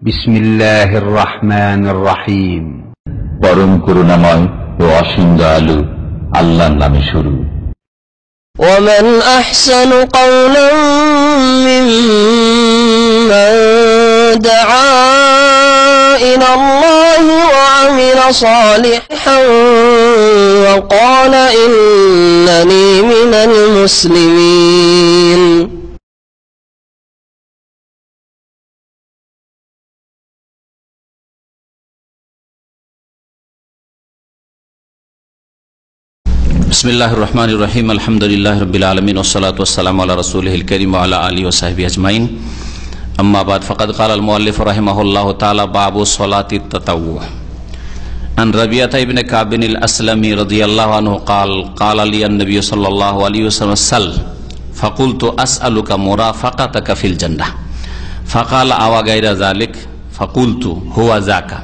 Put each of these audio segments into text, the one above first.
বিসমিল্লাহির রহমানির রহিম। পরম করুণাময় ও অসীম দয়ালু আল্লাহর নামে শুরু। ومن أحسن قولا ممن دعا إلى الله وعمل صالحا وقال إنني من المسلمين। বিসমিল্লাহির রহমানির রহিম। আলহামদুলিল্লাহি রাব্বিল আলামিন ওয়াসসালাতু ওয়াসসালামু আলা রাসূলিহিল কারীম ওয়া আলা আলিহি ওয়া সাহবিহি আজমাইন। আম্মা বাদ, ফাকাদ ক্বালা আল মুআল্লিফ রাহিমাহুল্লাহু তাআলা বাবু সলাতিত তাতাওয়ু। আন রাবিয়াতা ইবনে কাব বিল আসলামি রাদিয়াল্লাহু আনহু ক্বালা লি আন-নবী সাল্লাল্লাহু আলাইহি ওয়াসাল্লাম সাল ফাকুলতু আসআলুকা মুরাফাকাতাকা ফিল জান্নাহ ফাকালা আওয়া গায়রা যালিক ফাকুলতু হুয়া যাকা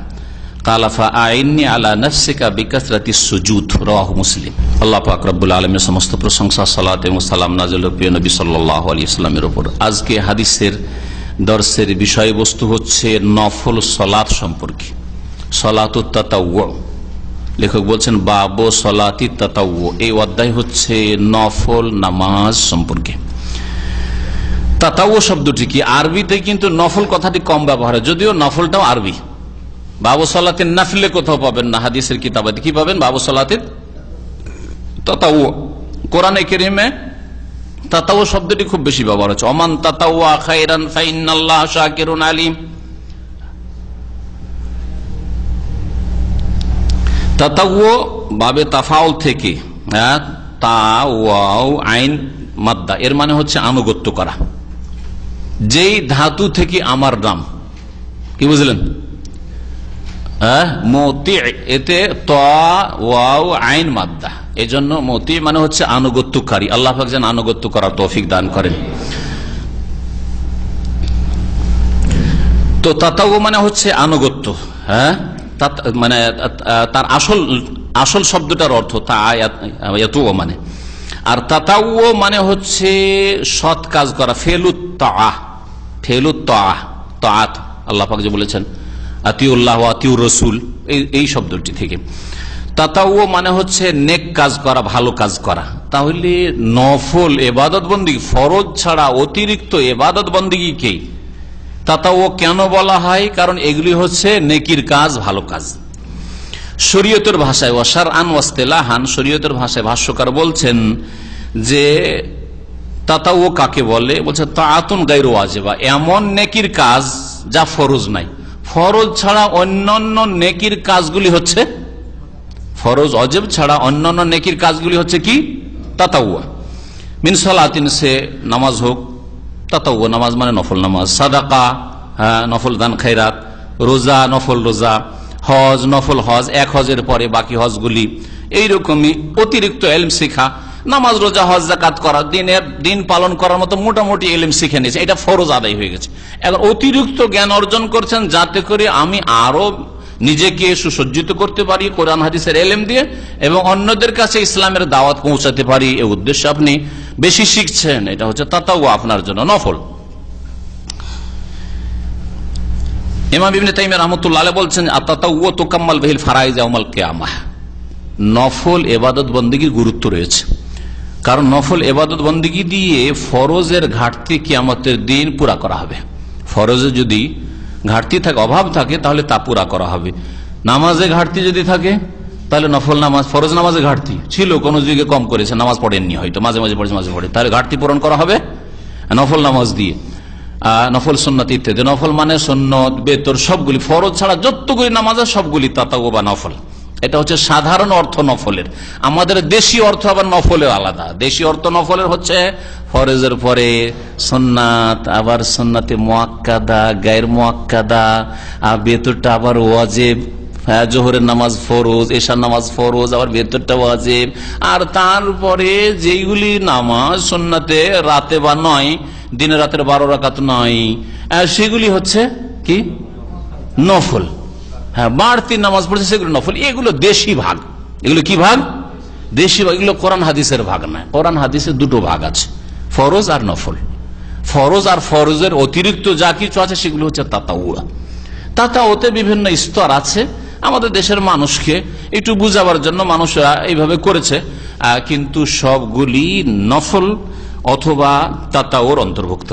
কালা ফাআইন্নি আলা নাফসিকা বিকাসরাতিস সুজুদ। রাওয়াহু মুসলিম। আল্লাহ পাক রব্বুল আলামিনের সমস্ত প্রশংসা, সালাত এবং সালাম নাযিল প্রিয় নবী সাল্লাল্লাহু আলাইহি ওয়াসাল্লামের উপর। আজকে হাদিসের দর্শের বিষয়বস্তু হচ্ছে নফল সালাত সম্পর্কে, সালাতুত তাতাওয়ু। লেখক বলছেন বাবু সালাতিত তাতাওয়ু। এই অধ্যায় হচ্ছে নফল নামাজ সম্পর্কে। তাতাওয়ু শব্দটি কি? আরবিতে কিন্তু নফল কথাটি কম ব্যবহার হয়, যদিও নফলটাও আরবি। বাবু সালাতের নাফিলে কোথাও পাবেন না, হাদিসের কিতাবাতে কি পাবেন? বাবু সালাতের তাতাওয়ু। কোরআনে কারীমে তাতাওয়ু শব্দটি খুব বেশি ব্যবহার হচ্ছে। ওমান তাতাওয়া খায়রান ফাইন্নাল্লাহা শাকিরুন আলিম। তাতাওয়ু বাবে তাফাউল থেকে, তা ওয়াও আইন মাদ্দা, এর মানে হচ্ছে আনুগত্য করা। যেই ধাতু থেকে আমার নাম, কি বুঝলেন? মতি, এতে ওয়াও আইন মাদ্দা, এই জন্য মতি মানে হচ্ছে আনুগত্যকারী। আল্লাহ পাক যেন আনুগত্য করার তৌফিক দান করেন। তো তাতাওয়ু মানে হচ্ছে আনুগত্য। মানে তার আসল শব্দটার অর্থ তাআয়াতু মানে। আর তাতাওয়ু মানে হচ্ছে সৎ কাজ করা, ফেলুত তাআত। আল্লাহ পাক যে বলেছেন আতিউল্লাহ ওয়া আতিউর রাসূল, এই শব্দটি থেকে তাতাওয়ু মানে হচ্ছে নেক কাজ করা, ভালো কাজ করা। তাহলে নফল ইবাদত বন্দেগী, ফরজ ছাড়া অতিরিক্ত ইবাদত বন্দেগীকে তাতাওয়ু কেন বলা হয়? কারণ এগুলি হচ্ছে নেকির কাজ, ভালো কাজ। শরীয়তের ভাষায় ওয়াশারআন ওয়াসতিলাহান, শরীয়তের ভাষায় ভাষ্যকার বলছেন যে তাতাওয়ু কাকে বলে? বলছে তাআতুন গায়রু ওয়াজিবা, এমন নেকির কাজ যা ফরজ নাই। ফরজ ছাড়া অন্যান্য নেকির কাজগুলি হচ্ছে, ফরজ ওয়াজিব ছাড়া অন্যান্য নেকির কাজগুলি হচ্ছে কি? তাতাওয়ু। মিন সালাতিন, সে নামাজ হোক, তাতাওয়ু নামাজ মানে নফল নামাজ। সাদাকা, নফল দান খায়রাত। রোজা, নফল রোজা। হজ, নফল হজ, এক হজের পরে বাকি হজগুলি। এইরকমই অতিরিক্ত ইলম শিখা, নামাজ, রোজা, হজ, যাকাত করা, দিন পালন করার মতো মোটামুটি ইলম শিখে নিয়েছে, এটা ফরজ আদায় হয়ে গেছে। এখন অতিরিক্ত জ্ঞান অর্জন করছেন যাতে করে আমি আরো নিজেকে সুসজ্জিত করতে পারি কোরআন হাদিসের ইলম দিয়ে, এবং অন্যদের কাছে ইসলামের দাওয়াত পৌঁছাতে পারি, এই উদ্দেশ্যে আপনি বেশি শিখছেন। এটা হচ্ছে তাতাওয়ু, আপনার জন্য নফল। ইমাম ইবনে তাইমিয়া রাহমাতুল্লাহ আলাইহি বলছেন আত-তাতাওয়ু তুকাম্মাল বিহিল ফারাইজ ইয়াউমাল কিয়ামাহ। নফল ইবাদত বন্দেগীর গুরুত্ব রয়েছে, কারণ নফল ইবাদত বন্দেগী দিয়ে ফরজের ঘাটতি কিয়ামতের দিন পুরা করা হবে। ফরজে যদি ঘাটতি থাকে, অভাব থাকে, তাহলে তা পুরা করা হবে। নামাজে ঘাটতি যদি থাকে, তাহলে নফল নামাজ, ফরজ নামাজে ঘাটতি ছিল, কোন যুগে কম করেছে, নামাজ পড়েননি, হয়তো মাঝে মাঝে পড়েছে, মাঝে পড়ে, তাহলে ঘাটতি পূরণ করা হবে নফল নামাজ দিয়ে। নফল সুন্নাত ইত্যাদি। নফল মানে সুন্নত, বেতর, সবগুলি। ফরজ ছাড়া যতগুলি নামাজ সবগুলি তাতাওয়ু বা নফল। এটা হচ্ছে সাধারণ অর্থ নফলের। আমাদের দেশি অর্থ আবার নফলের আলাদা। দেশি অর্থ নফলের হচ্ছে ফরজের পরে সুন্নাত, আবার সুন্নাতে মুআক্কাদা, গায়র মুআক্কাদা, আর বেতরটা আবার ওয়াজিব। জোহরের নামাজ ফরজ, এশার নামাজ ফরজ, আবার বেতরটা ওয়াজিব। আর তারপরে যেইগুলি নামাজ সুন্নাতে রাতে বা নয়, দিনে রাতের 12 রাকাত নয়, সেগুলি হচ্ছে কি? নফল। বাড়তি নামাজ পড়ছে সেগুলো নফল। এগুলো দেশি ভাগ। এগুলো কি ভাগ? দেশি ভাগ। এগুলো কোরআন হাদিসের ভাগ নয়। কোরআন হাদিসের দুটো ভাগ আছে, ফরজ আর নফল। ফরজ আর ফরজের অতিরিক্ত যা কিছু আছে সেগুলো হচ্ছে তাতাওয়ু। তাতাওতে বিভিন্ন স্তর আছে। আমাদের দেশের মানুষকে একটু বুঝাবার জন্য মানুষরা এইভাবে করেছে, কিন্তু সবগুলি নফল অথবা তাতাওর অন্তর্ভুক্ত।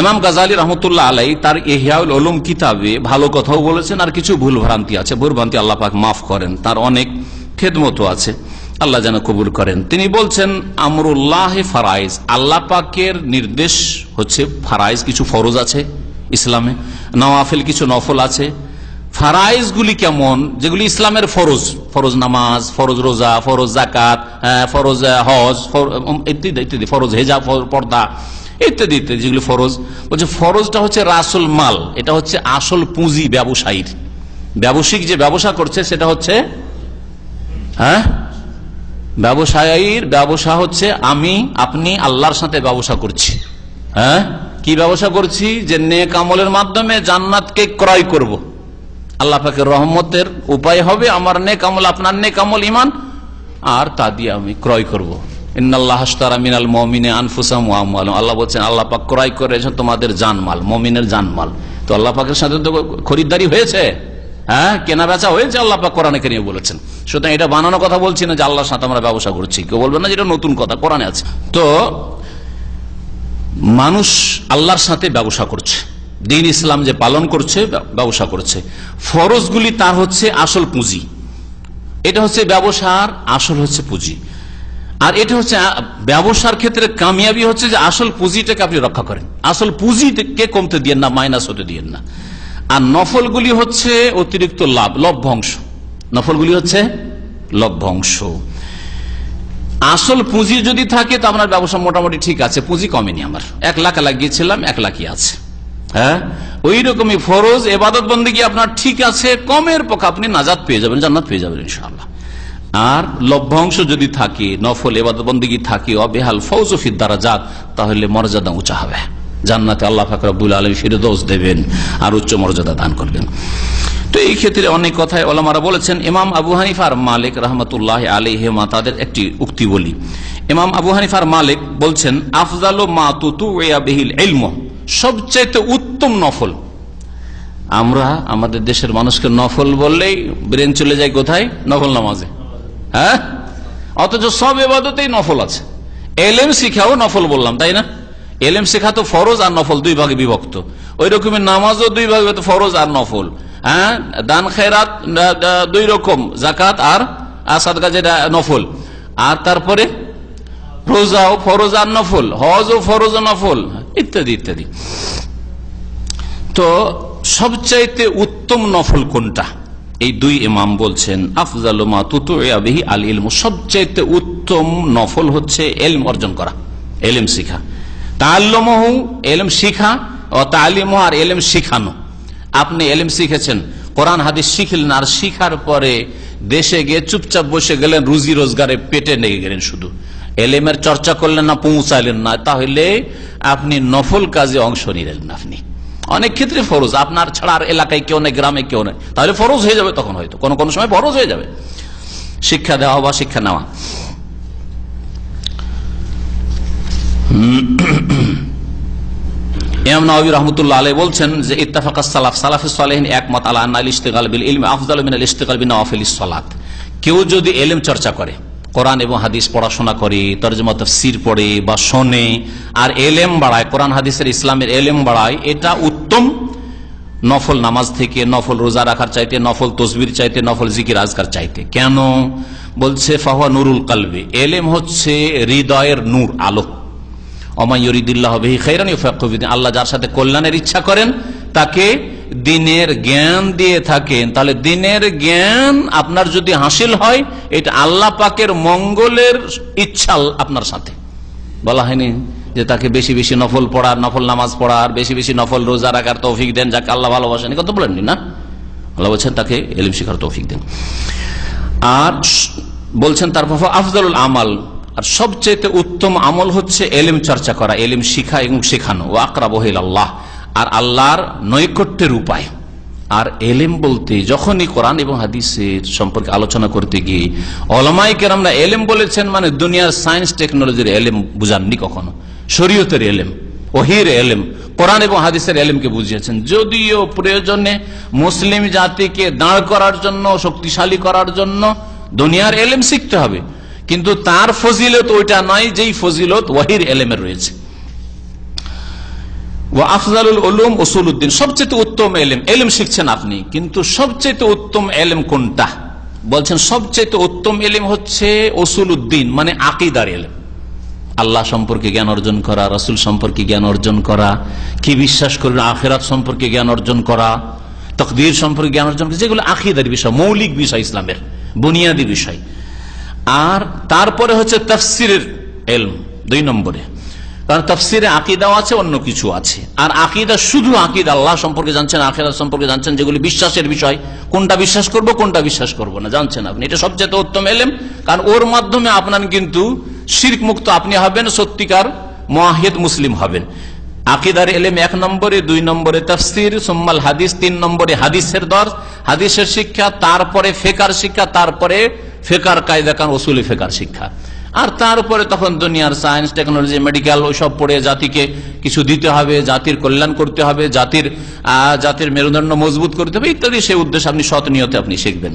ইমাম গাজালি রহমতুল্লাহ আলাই তার ইহয়াউল উলুম কিতাবে ভালো কথাও বলেছেন, আর কিছু ভুল ভ্রান্তি আছে। ভুল ভ্রান্তি আল্লাহ পাক মাফ করেন, তার অনেক খেদমতও আছে, আল্লাহ যেন কবুল করেন। তিনি বলছেন আমরুল্লাহ ফারাইজ, আল্লাহ পাকের নির্দেশ হচ্ছে ফারাইজ, কিছু ফরজ আছে ইসলামে, নওয়াফিল কিছু নফল আছে। ফারাইজ গুলি কেমন? যেগুলি ইসলামের ফরজ, ফরজ নামাজ, ফরজ রোজা, ফরজ যাকাত, ফরজ হজ ইত্যাদি ইত্যাদি, ফরজ হেজাব, পর্দা ইত্যাদি ইত্যাদি যেগুলি ফরজ। বলছে ফরজটা হচ্ছে রাসুল মাল, এটা হচ্ছে আসল পুঁজি ব্যবসায়ীর, ব্যবসায়িক যে ব্যবসা করছে সেটা হচ্ছে ব্যবসায়ীর ব্যবসা হচ্ছে আমি আপনি আল্লাহর সাথে ব্যবসা করছি। কি ব্যবসা করছি? যে নেক আমলের মাধ্যমে জান্নাতকে ক্রয় করব, আল্লাহ পাকের রহমতের উপায় হবে আমার নেক আমল, আপনার নেক আমল ঈমান, আর তা দিয়ে আমি ক্রয় করব। ইন্নাল্লাহ আশতারা মিনাল মুমিনিনা আনফুসাহুম ওয়া আমওয়ালাহুম, আল্লাহ বলছেন আল্লাহ পাক ক্রয় করেছেন তোমাদের জানমাল, মুমিনের জানমাল। তো আল্লাহ পাকের সাথে তো খরিদ্দারি হয়েছে, কেনা বেচা হয়েছে, আল্লাহ পাক কোরআনে কারিমে বলেছেন। সুতরাং এটা বানানো কথা বলছি না যে আল্লাহর সাথে আমরা ব্যবসা করছি, কেউ বলবেন না যেটা নতুন কথা, কোরআনে আছে। তো মানুষ আল্লাহর সাথে ব্যবসা করছে, দ্বীন ইসলাম যে পালন করছে, ব্যবসা করছে। ফরজগুলি তার হচ্ছে আসল পুঁজি, এটা হচ্ছে ব্যবসার আসল হচ্ছে পুঁজি। আর এটা হচ্ছে ব্যবসার ক্ষেত্রে কামিয়াবি হচ্ছে যে আসল পুঁজিটাকে আপনি রক্ষা করেন, আসল পুঁজিকে কমতে দিয়েন না, মাইনাস হতে দিয়েন না। আর নফলগুলি হচ্ছে অতিরিক্ত লাভ, লভ্যাংশ। নফলগুলি হচ্ছে লভ্যাংশ। আসল পুঁজি যদি থাকে তো আপনার ব্যবসা মোটামুটি ঠিক আছে, পুঁজি কমেনি, আমার 1 লাখ লাগিয়েছিলাম 1 লাখই আছে। ওই রকমই ফরজ ইবাদত বন্দেগী আপনার ঠিক আছে, কমের পক্ষে আপনি নাজাত পেয়ে যাবেন, জান্নাত পেয়ে যাবেন ইনশাআল্লাহ। আর লভ্যাংশ যদি থাকে, নফল ইবাদত বন্দেগী থাকে, অবেহাল ফৌজ ফিদ দারাজাত, তাহলে মর্যাদা উঁচা হবে, জান্নাতে আল্লাহ পাক রব্বুল আলামিন ফিরদৌস দেবেন আর উচ্চ মর্যাদা দান করবেন। তো এই ক্ষেত্রে অনেক কথায় ওলামারা বলেছেন। ইমাম আবু হানিফা আর মালিক রহমতুল্লাহ আলাইহিমা তাদের একটি উক্তি বলি। ইমাম আবু হানিফা আর মালিক বলছেন আফজালু মা তুতুইয়া বিহিল ইলম, সবচেয়ে উত্তম নফল। আমরা আমাদের দেশের মানুষকে নফল বললেই ব্রেন চলে যায় কোথায়? নফল নামাজে। অথচ সব ইবাদতেই নফল আছে। এলেম শিখাও নফল বললাম, তাই না? এলেম শেখা তো ফরজ আর নফল 2 ভাগে বিভক্ত। ওই রকমের নামাজও 2 ভাগে, ফরজ আর নফল। দান খেরাত 2 রকম, যাকাত আর সাদকা যেটা নফল। আর তারপরে রোজাও ফরজ আর নফল, হজও ফরজ ও নফল, ইত্যাদি ইত্যাদি। তো সবচাইতে উত্তম নফল কোনটা? এই 2 ইমাম বলছেন আফজালু মা তুতুইয়া বিহি আল ইলম, সবচাইতে উত্তম নফল হচ্ছে ইলম অর্জন করা, ইলম শিখা। তাআল্লুমহু, ইলম শিখা, ও তালিমহু, আর ইলম শিখানো। আপনি ইলম শিখেছেন, কোরআন হাদিস শিখলেন, আর শিখার পরে দেশে গিয়ে চুপচাপ বসে গেলেন, রুজি রোজগারে পেটে লেগে গেলেন, শুধু ইলমের চর্চা করলেন না, পৌঁছাইলেন না, তাহলে আপনি নফল কাজে অংশ নিলেন না। আপনি অনেক ক্ষেত্রে ফরজ, আপনার ছাড়া আর এলাকায় কেউ নেই, গ্রামে কেউ নেই, তাহলে ফরজ হয়ে যাবে। তখন হয়তো কোন কোন সময় ফরজ হয়ে যাবে শিক্ষা দেওয়া বা শিক্ষা নেওয়া। ইমাম নাওয়াবী রাহমাতুল্লাহ আলাইহি বলছেন যে ইত্তাফাকাস সালাফ, সালাফুস সালেহিন একমত আলা আন্নাল ইশতিগাল বিল ইলমি আফযালু মিনাল ইশতিগাল বিনওয়াফিলিস সালাত। কেউ যদি ইলম চর্চা করে, কোরআন এবং হাদিস পড়াশোনা করে, তরজমা তাফসীর পড়ে বা শোনে, আর ইলম বাড়ায়, কোরআন হাদিসের ইসলামের ইলম বাড়ায়, এটা উত্তম নফল নামাজ থেকে, নফল রোজা রাখার চাইতে, নফল তসবির চাইতে, নফল জিকির আজকার চাইতে। কেন? বলছে ফাহুয়া নুরুল কলবি, ইলম হচ্ছে হৃদয়ের নূর, আলো। আল্লাহ যার সাথে কল্যাণের ইচ্ছা করেন তাকে দিনের জ্ঞান দিয়ে থাকেন। তাহলে দিনের জ্ঞান আপনার যদি হাসিল হয়, এটা আল্লাহ পাকের মঙ্গলের ইচ্ছা আপনার সাথে। বলা হয়নি যে তাকে বেশি বেশি নফল পড়ার, নফল নামাজ পড়ার, বেশি বেশি নফল রোজা রাখার তৌফিক দেন, যাকে আল্লাহ ভালোবাসেন, এই কথা বলেননি না? আল্লাহ বলছেন তাকে ইলম শিখার তৌফিক দেন। আর বলছেন তারপর আফজালুল আমাল, আর সবচেয়ে উত্তম আমল হচ্ছে ইলম চর্চা করা, ইলম শিখা এবং শেখানো। ও আকরাবু ইলাল্লাহ, আর আল্লাহর নৈকট্যের উপায়। আর ইলম বলতে যখনই কোরআন এবং হাদিসের সম্পর্কে আলোচনা করতে গিয়ে উলামায়ে কেরামরা ইলম বলেছেন মানে দুনিয়ার সায়েন্স টেকনোলজির ইলম বুঝাননি কখনো, শরীয়তের ইলম। ওহির এলেম, কোরআন এবং হাদিসের এলেমকে বুঝিয়েছেন। যদিও প্রয়োজনে মুসলিম জাতিকে দাঁড় করার জন্য, শক্তিশালী করার জন্য দুনিয়ার এলেম শিখতে হবে, কিন্তু তার ফজিলত ওইটা নয় যেই ফজিলত ওহির এলেমের রয়েছে। ওয়া আফজালুল উলুম উসুলুদ্দিন, সবচেয়ে উত্তম এলেম, এলেম শিখছেন আপনি, কিন্তু সবচেয়ে উত্তম এলেম কোনটা? বলছেন সবচেয়ে উত্তম এলেম হচ্ছে উসুলুদ্দিন, মানে আকীদার এলেম। আল্লাহ সম্পর্কে জ্ঞান অর্জন করা, রাসূল সম্পর্কে জ্ঞান অর্জন করা, কি বিশ্বাস করবেন আখিরাত সম্পর্কে জ্ঞান অর্জন করা, তাকদীর সম্পর্কে জ্ঞান অর্জন করা, যেগুলো আকীদার বিষয়, মৌলিক বিষয়, ইসলামের বুনিয়াদী বিষয়। আর তারপরে হচ্ছে তাফসীরের ইলম 2 নম্বরে, কারণ তাফসীরে আকীদাও আছে, অন্য কিছু আছে। আর আকীদা শুধু আকীদা, আল্লাহ সম্পর্কে জানছেন, আখিরাত সম্পর্কে জানছেন, যেগুলি বিশ্বাসের বিষয়, কোনটা বিশ্বাস করব কোনটা বিশ্বাস করব না জানছেন আপনি, এটা সবচেয়ে উত্তম ইলম। কারণ ওর মাধ্যমে আপনার কিন্তু শিরক মুক্ত আপনি হবেন, সত্যিকার মুওয়াহহিদ মুসলিম হবেন। আকীদার ইলম 1 নম্বরে, 2 নম্বরে তাফসীর, সুম্মাল হাদিস, 3 নম্বরে হাদিসের দর্স, হাদিসের শিক্ষা, তারপরে ফিকহের শিক্ষা, তারপরে ফিকহের কায়দা কানুন, উসুলি ফিকহের শিক্ষা। আর তারপরে তখন দুনিয়ার সায়েন্স, টেকনোলজি, মেডিকেল ওইসব পড়ে জাতিকে কিছু দিতে হবে, জাতির কল্যাণ করতে হবে, জাতির মেরুদণ্ড মজবুত করতে হবে ইত্যাদি, সেই উদ্দেশ্যে আপনি সৎ নিয়তে আপনি শিখবেন।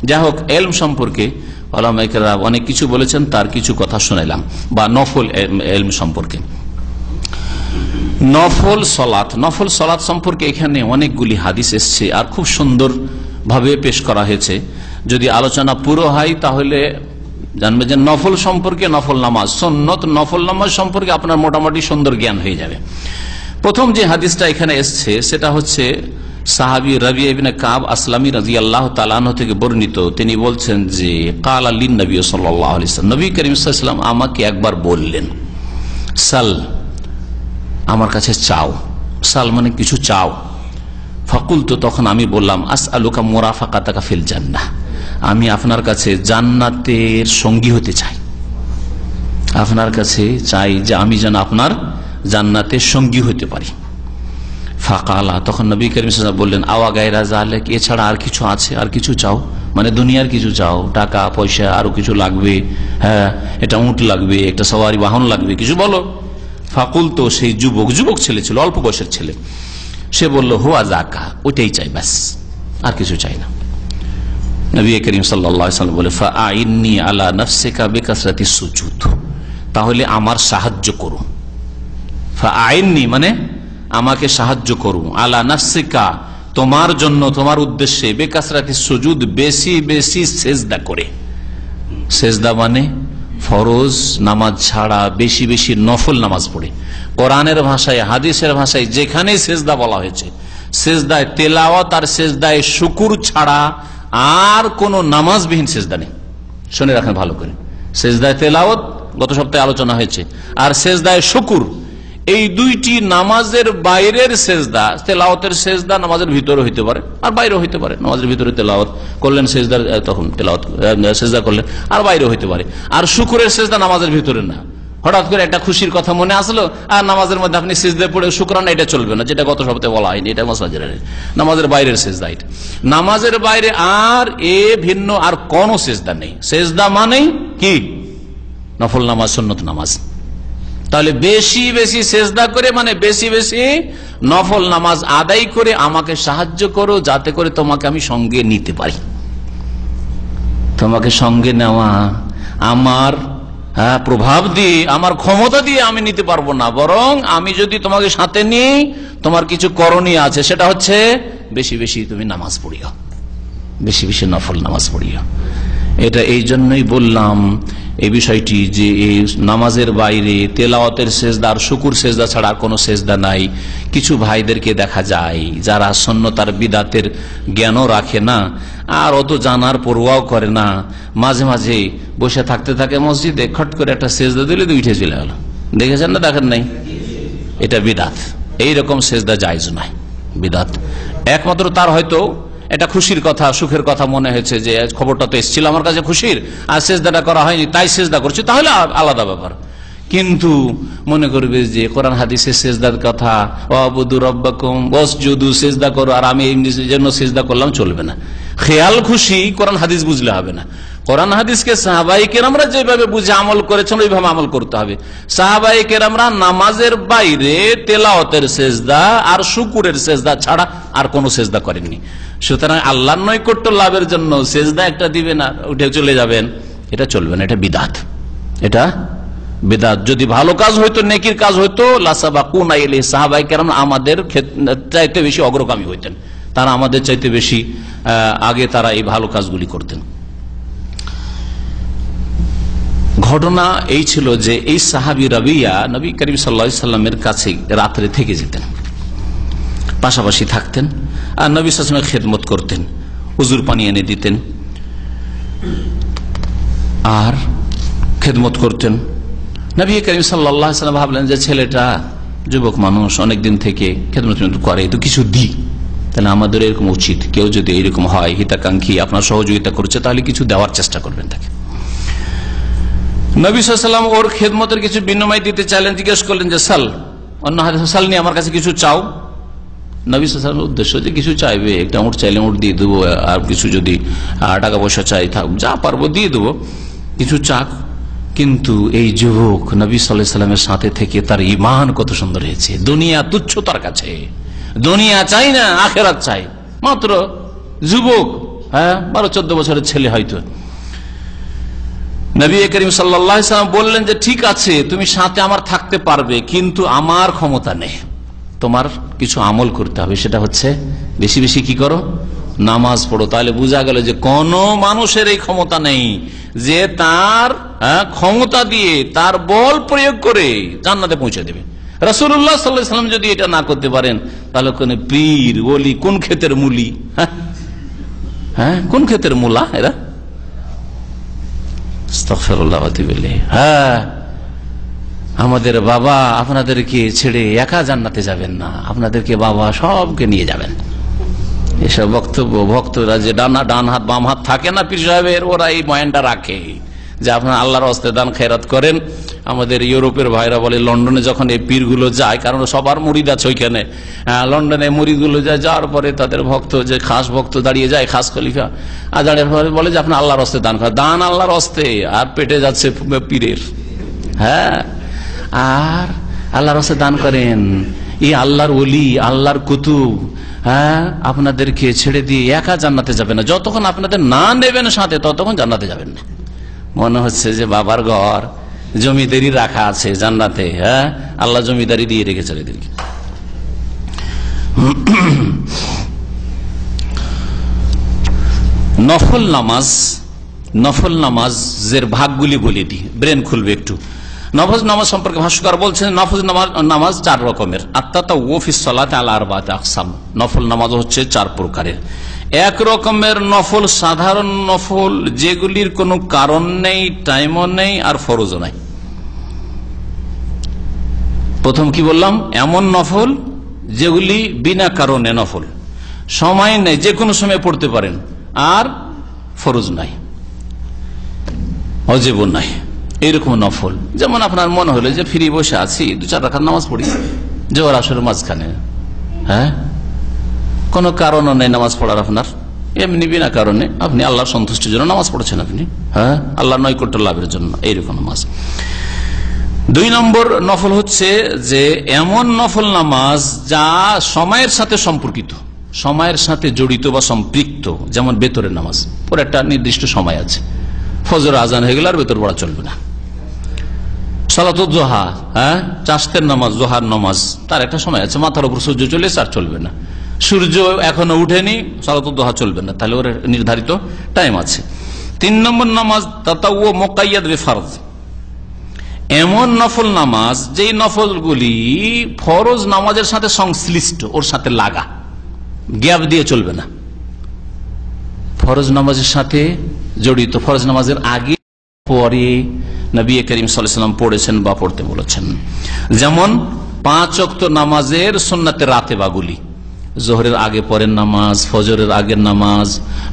যাই হোক, এলম সম্পর্কে উলামায়ে কেরাম অনেক কিছু বলেছেন, তার কিছু কথা শোনাইলাম। বা নফল এলম সম্পর্কে, নফল সলাত সম্পর্কে এখানে অনেকগুলি হাদিস এসছে, আর খুব সুন্দর ভাবে পেশ করা হয়েছে। যদি আলোচনা পুরো হয় তাহলে জানবে যে নফল সম্পর্কে, নফল নামাজ, সুন্নত নফল নামাজ সম্পর্কে আপনার মোটামুটি সুন্দর জ্ঞান হয়ে যাবে। প্রথম যে হাদিসটা এখানে এসছে সেটা হচ্ছে সাহাবী রাবিয়া ইবনে কাব আসলামী রাদিয়াল্লাহু তাআলা আনহু থেকে বর্ণিত। তিনি বলছেন যে ক্বালা লিন নবী সাল্লাল্লাহু আলাইহি ওয়াসাল্লাম, নবী করিম সাল্লাল্লাহু আলাইহি ওয়াসাল্লাম আমাকে একবার বললেন, সাল, আমার কাছে চাও, সাল মানে কিছু চাও। ফাকুলতু, তখন আমি বললাম, আসআলুকা মুরাফাকাতাকা ফিল জান্নাহ, আমি আপনার কাছে জান্নাতের সঙ্গী হতে চাই, আপনার কাছে চাই যে আমি যেন আপনার জান্নাতের সঙ্গী হতে পারি। ফাকালা, তখন নবী করিম সাল্লাল্লাহু আলাইহি ওয়াসাল্লাম বললেন, আওয়া গায়রা যালিক, এছাড়া আর কিছু আছে? আর কিছু চাও মানে দুনিয়ার কিছু চাও, টাকা পয়সা আরো কিছু লাগবে, হ্যাঁ এটা উট লাগবে, একটা সওয়ারি বাহন লাগবে, কিছু বলো। ফাকুল, তো সেই যুবক ছেলে ছিল, অল্প বয়সের ছেলে, সে বলল, হুয়া যাকা, ওইটাই চাই, ব্যাস আর কিছু চাই না। নবী করিম সাল্লাল্লাহু আলাইহি ওয়াসাল্লাম বলে, ফাআইন্নি আলা নাফসিকা বিকাসরাতিস সুজুদ, তাহলে আমার সাহায্য করো। ফাআইন্নি মানে আমাকে সাহায্য করো, আলা নাফসিকা তোমার জন্য, তোমার উদ্দেশ্যে, বিকাসরাতিস সুজুদ বেশি বেশি সিজদা করে। সিজদা মানে ফরজ নামাজ ছাড়া বেশি বেশি নফল নামাজ পড়ে। কোরআনের ভাষায়, হাদিসের ভাষায় যেখানে সিজদা বলা হয়েছে, সিজদায় তেলাওয়াত আর সিজদায় শুকুর ছাড়া আর কোন নামাজবিহীন সিজদা নেই। শুনে রাখেন ভালো করে, সিজদায় তেলাওয়াত গত সপ্তাহে আলোচনা হয়েছে, আর সিজদায় শুকুর, এই দুইটি নামাজের বাইরের সিজদা। তেলাওয়াতের সিজদা নামাজের ভিতরে হইতে পারে আর বাইরে হইতে পারে, নামাজের ভিতরে তেলাওয়াত করলেন, সিজদার তখন তেলাওয়াত সিজদা করলেন, আর বাইরে হইতে পারে। আর শুকুরের সিজদা নামাজের ভিতরে না, হঠাৎ করে একটা খুশির কথা মনে আসলো আর নামাজের মধ্যে আপনি সিজদা পড়ে শুকরানা, এটা চলবে না, যেটা গত সপ্তাহে বলা হয়নি, এটা নামাজের বাইরের সিজদা। এটা নামাজের বাইরে আর ভিন্ন আর কোন সিজদা নেই। সিজদা মানেই কি? নফল নামাজ, সুন্নত নামাজ। তাহলে বেশি বেশি সিজদা করে মানে বেশি বেশি নফল নামাজ আদায় করে আমাকে সাহায্য করো, যাতে করে তোমাকে আমি সঙ্গে নিতে পারি। তোমাকে সঙ্গে নেওয়া আমার প্রভাব দিয়ে, আমার ক্ষমতা দিয়ে আমি নিতে পারবো না, বরং আমি যদি তোমাকে সাথে নিই, তোমার কিছু করণীয় আছে, সেটা হচ্ছে বেশি বেশি তুমি নামাজ পড়িও, বেশি বেশি নফল নামাজ পড়িও। এটা এই জন্যই বললাম এই বিষয়টি যে এই নামাজের বাইরে তেলাওয়াতের সেজদা আর শুকুর সেজদা ছাড়া কোনো সেজদা নাই। কিছু ভাইদেরকে দেখা যায় যারা সুন্নতার বিদাতের জ্ঞানও রাখে না আর অত জানার পরোয়াও করে না, মাঝে মাঝে বসে থাকতে থাকে মসজিদে, খট করে একটা সেজদা দিলে উঠে চলে গেল। দেখেছেন না? দেখেন নাই? এটা বিদাত। এইরকম সেজদা জায়েজ নাই, বিদাত। একমাত্র তার হয়তো এটা খুশির কথা, সুখের কথা মনে হয়েছে যে খবরটা তো এসেছিল আমার কাছে খুশির, আর সেজদাটা করা হয়নি তাই সেজদা করছি, তাহলে আলাদা ব্যাপার। কিন্তু মনে করবে যে কোরআন হাদিসের সেজদার কথা, ওয়াবুদু রাব্বাকুম ওয়াসজুদু, সেজদা করো, আর আমি এই জন্য সেজদা করলাম, চলবে না। খেয়াল খুশি কোরআন হাদিস বুঝলে হবে না। কোরআন হাদিসকে সাহাবায়ে কেরামরা যেভাবে বুঝে আমল করেছেন ওইভাবে আমল করতে হবে। সাহাবায়ে কেরামরা নামাজের বাইরে তেলাওয়াতের সেজদা আর শুকুরের সেজদা ছাড়া আর কোনো সেজদা করেননি। সুতরাং আল্লাহর নৈকট্য লাভের জন্য সেজদা একটা দিবেন আর উঠে চলে যাবেন, এটা চলবে না, এটা বিদআত। এটা বিদআত। যদি ভালো কাজ হইতো, নেকির কাজ হইতো, লাসাবাকুনা ইলাইহি, সাহাবায়ে কেরাম আমাদের চাইতে বেশি অগ্রগামী হইতেন, তারা আমাদের চাইতে বেশি আগে তারা এই ভালো কাজগুলি করতেন। ঘটনা এই ছিল যে এই সাহাবী রাবিয়া নবী করিম সাল্লাল্লাহু আলাইহি সাল্লামের কাছে রাত্রে থেকে যেতেন, পাশাপাশি থাকতেন আর নবী সাল্লাল্লাহু আলাইহি ওয়াসাল্লামের খেদমত করতেন, হুজুর পানি এনে দিতেন আর খেদমত করতেন। নবী করিম সাল্লাল্লাহু আলাইহি সাল্লাম ভাবলেন যে ছেলেটা যুবক মানুষ, অনেকদিন থেকে খেদমত করে, তো কিছু দিই, তাহলে আমাদের এরকম উচিত, কেউ যদি এরকম হয় হিতাকাঙ্ক্ষী আপনার সহযোগিতা করছে তাহলে কিছু দেওয়ার চেষ্টা করবেন তাকে। নবী সাল্লাল্লাহু আলাইহি ওয়াসাল্লাম ওর খেদমতের কিছু বিনিময় দিতে চাইলেন, জিজ্ঞেস করলেন যে সাল, অন্য হাদিসে সাল নিয়ে আমার কাছে কিছু চাও। নবী সাল্লাল্লাহু আলাইহি ওয়াসাল্লামের উদ্দেশ্য যে কিছু চাইবে, একটা উট চাইলে উট দিয়ে দেবো, আর কিছু যদি টাকা পয়সা চাই থাক, যা পারবো দিয়ে দেবো, কিছু চাক। কিন্তু এই যুবক নবী সাল্লাল্লাহু আলাইহি ওয়াসাল্লামের সাথে থেকে তার ঈমান কত সুন্দর হয়েছে। দুনিয়া তুচ্ছ তার কাছে, দুনিয়া চাই না, আখিরাত চাই। মাত্র যুবক, 12-14 বছরের ছেলে হয়তো। নবী করিম সাল্লাল্লাহু আলাইহি ওয়াসাল্লাম বললেন যে ঠিক আছে, তুমি সাথে আমার থাকতে পারবে, কিন্তু আমার ক্ষমতা নেই, তোমার কিছু আমল করতে হবে। সেটা হচ্ছে বেশি বেশি কি করো, নামাজ পড়ো। তাহলে বোঝা গেল যে কোন মানুষের এই ক্ষমতা নেই যে তার ক্ষমতা দিয়ে, তার বল প্রয়োগ করে জান্নাতে পৌঁছে দেবে। রাসূলুল্লাহ সাল্লাল্লাহু আলাইহি ওয়াসাল্লাম যদি এটা না করতে পারেন, তাহলে কোন পীর ওলি, কোন ক্ষেতের মুলি, কোন ক্ষেতের মুলা এরা? আস্তাগফিরুল্লাহ ওয়া আতুবু ইলাইহি। আমাদের বাবা আপনাদেরকে ছেড়ে একা জান্নাতে যাবেন না, আপনাদেরকে বাবা সবকে নিয়ে যাবেন। এসব বক্তব্য ভক্তরা যে ডান হাত বাম হাত থাকে না পীর সাহেবের, ওরা এই বয়ানটা রাখে যে আপনারা আল্লাহর হস্তে দান খেরাত করেন। আমাদের ইউরোপের ভাইরা বলে লন্ডনে যখন এই পীরগুলো যায়, কারণ সবার মুরিদ আছে ওইখানে, লন্ডনে মুরিদগুলো যায়, যাওয়ার পরে তাদের ভক্ত যে খাস ভক্ত দাঁড়িয়ে যায়, খাস খলিফা আর দাঁড়িয়ে পরে বলে যে আপনার আল্লাহর হস্তে দান করেন, দান আল্লাহর হস্তে, আর পেটে যাচ্ছে পীরের। আর আল্লাহর হস্তে দান করেন, এই আল্লাহর ওলি, আল্লাহর কুতুব আপনাদেরকে ছেড়ে দিয়ে একা জান্নাতে যাবে না, যতক্ষণ আপনাদের না নেবেন সাথে ততক্ষণ জান্নাতে যাবেন না। মনে হচ্ছে যে বাবার ঘর জমিদারি রাখা আছে জান্নাতে, আল্লাহ জমিদারি দিয়ে রেখেছে এদেরকে। নফল নামাজের ভাগগুলি বলে দিই, ব্রেন খুলবে একটু। নফল নামাজ সম্পর্কে ভাষ্যকার বলছেন নফল নামাজ 4 রকমের। আত্তাতাওয়্যু ফিস সালাতি আলা 4 আকসাম। নফল নামাজ হচ্ছে 4 প্রকারের। এক রকমের নফল সাধারণ নফল, যেগুলির কোনো কারণ নেই, টাইমও নেই, আর ফরজও নাই। প্রথম কি বললাম? এমন নফল যেগুলি বিনা কারণে নফল, সময় নেই, যে কোনো সময় পড়তে পারেন, আর ফরজ নাই, ওয়াজিবও নাই, এইরকম নফল। যেমন আপনার মনে হলো যে ফ্রি বসে আছি, 2-4 রাকাত নামাজ পড়ি জোহর আসরের মাঝখানে, কোনো কারণও নেই নামাজ পড়ার, আপনার এমনি বিনা কারণে আপনি আল্লাহর সন্তুষ্টির জন্য নামাজ পড়ছেন, আপনি আল্লাহর নৈকট্য লাভের জন্য, এইরকম নামাজ। 2 নম্বর নফল হচ্ছে যে এমন নফল নামাজ যা সময়ের সাথে সম্পর্কিত, সময়ের সাথে জড়িত বা সম্পৃক্ত। যেমন বেতরের নামাজ, ওর একটা নির্দিষ্ট সময় আছে, ফজর আজান হয়ে গেলে আর বেতর পড়া চলবে না। সালাতুদ যোহা, চাষতের নামাজ, জোহার নামাজ, তার একটা সময় আছে, মাথার উপর সূর্য চলে এসে আর চলবে না। সূর্য এখনো উঠেনি, সালাতুদ যোহা চলবে না, তাহলে ওর নির্ধারিত টাইম আছে। 3 নম্বর নামাজ তাতাওয়্যু মুকাইয়াদ বিফরজ, এমন নফল নামাজ যেই নফলগুলি ফরজ নামাজের সাথে সংশ্লিষ্ট, ওর সাথে লাগা, গ্যাপ দিয়ে চলবে না, ফরজ নামাজের সাথে জড়িত, ফরজ নামাজের আগে পরে নবী করিম সাল্লাল্লাহু আলাইহি ওয়াসাল্লাম পড়েছেন বা পড়তে বলেছেন। যেমন 5 ওয়াক্ত নামাজের সুন্নাতে রাতেবাগুলি, জোহরের আগে পরের নামাজ, ফজরের আগের নামাজ,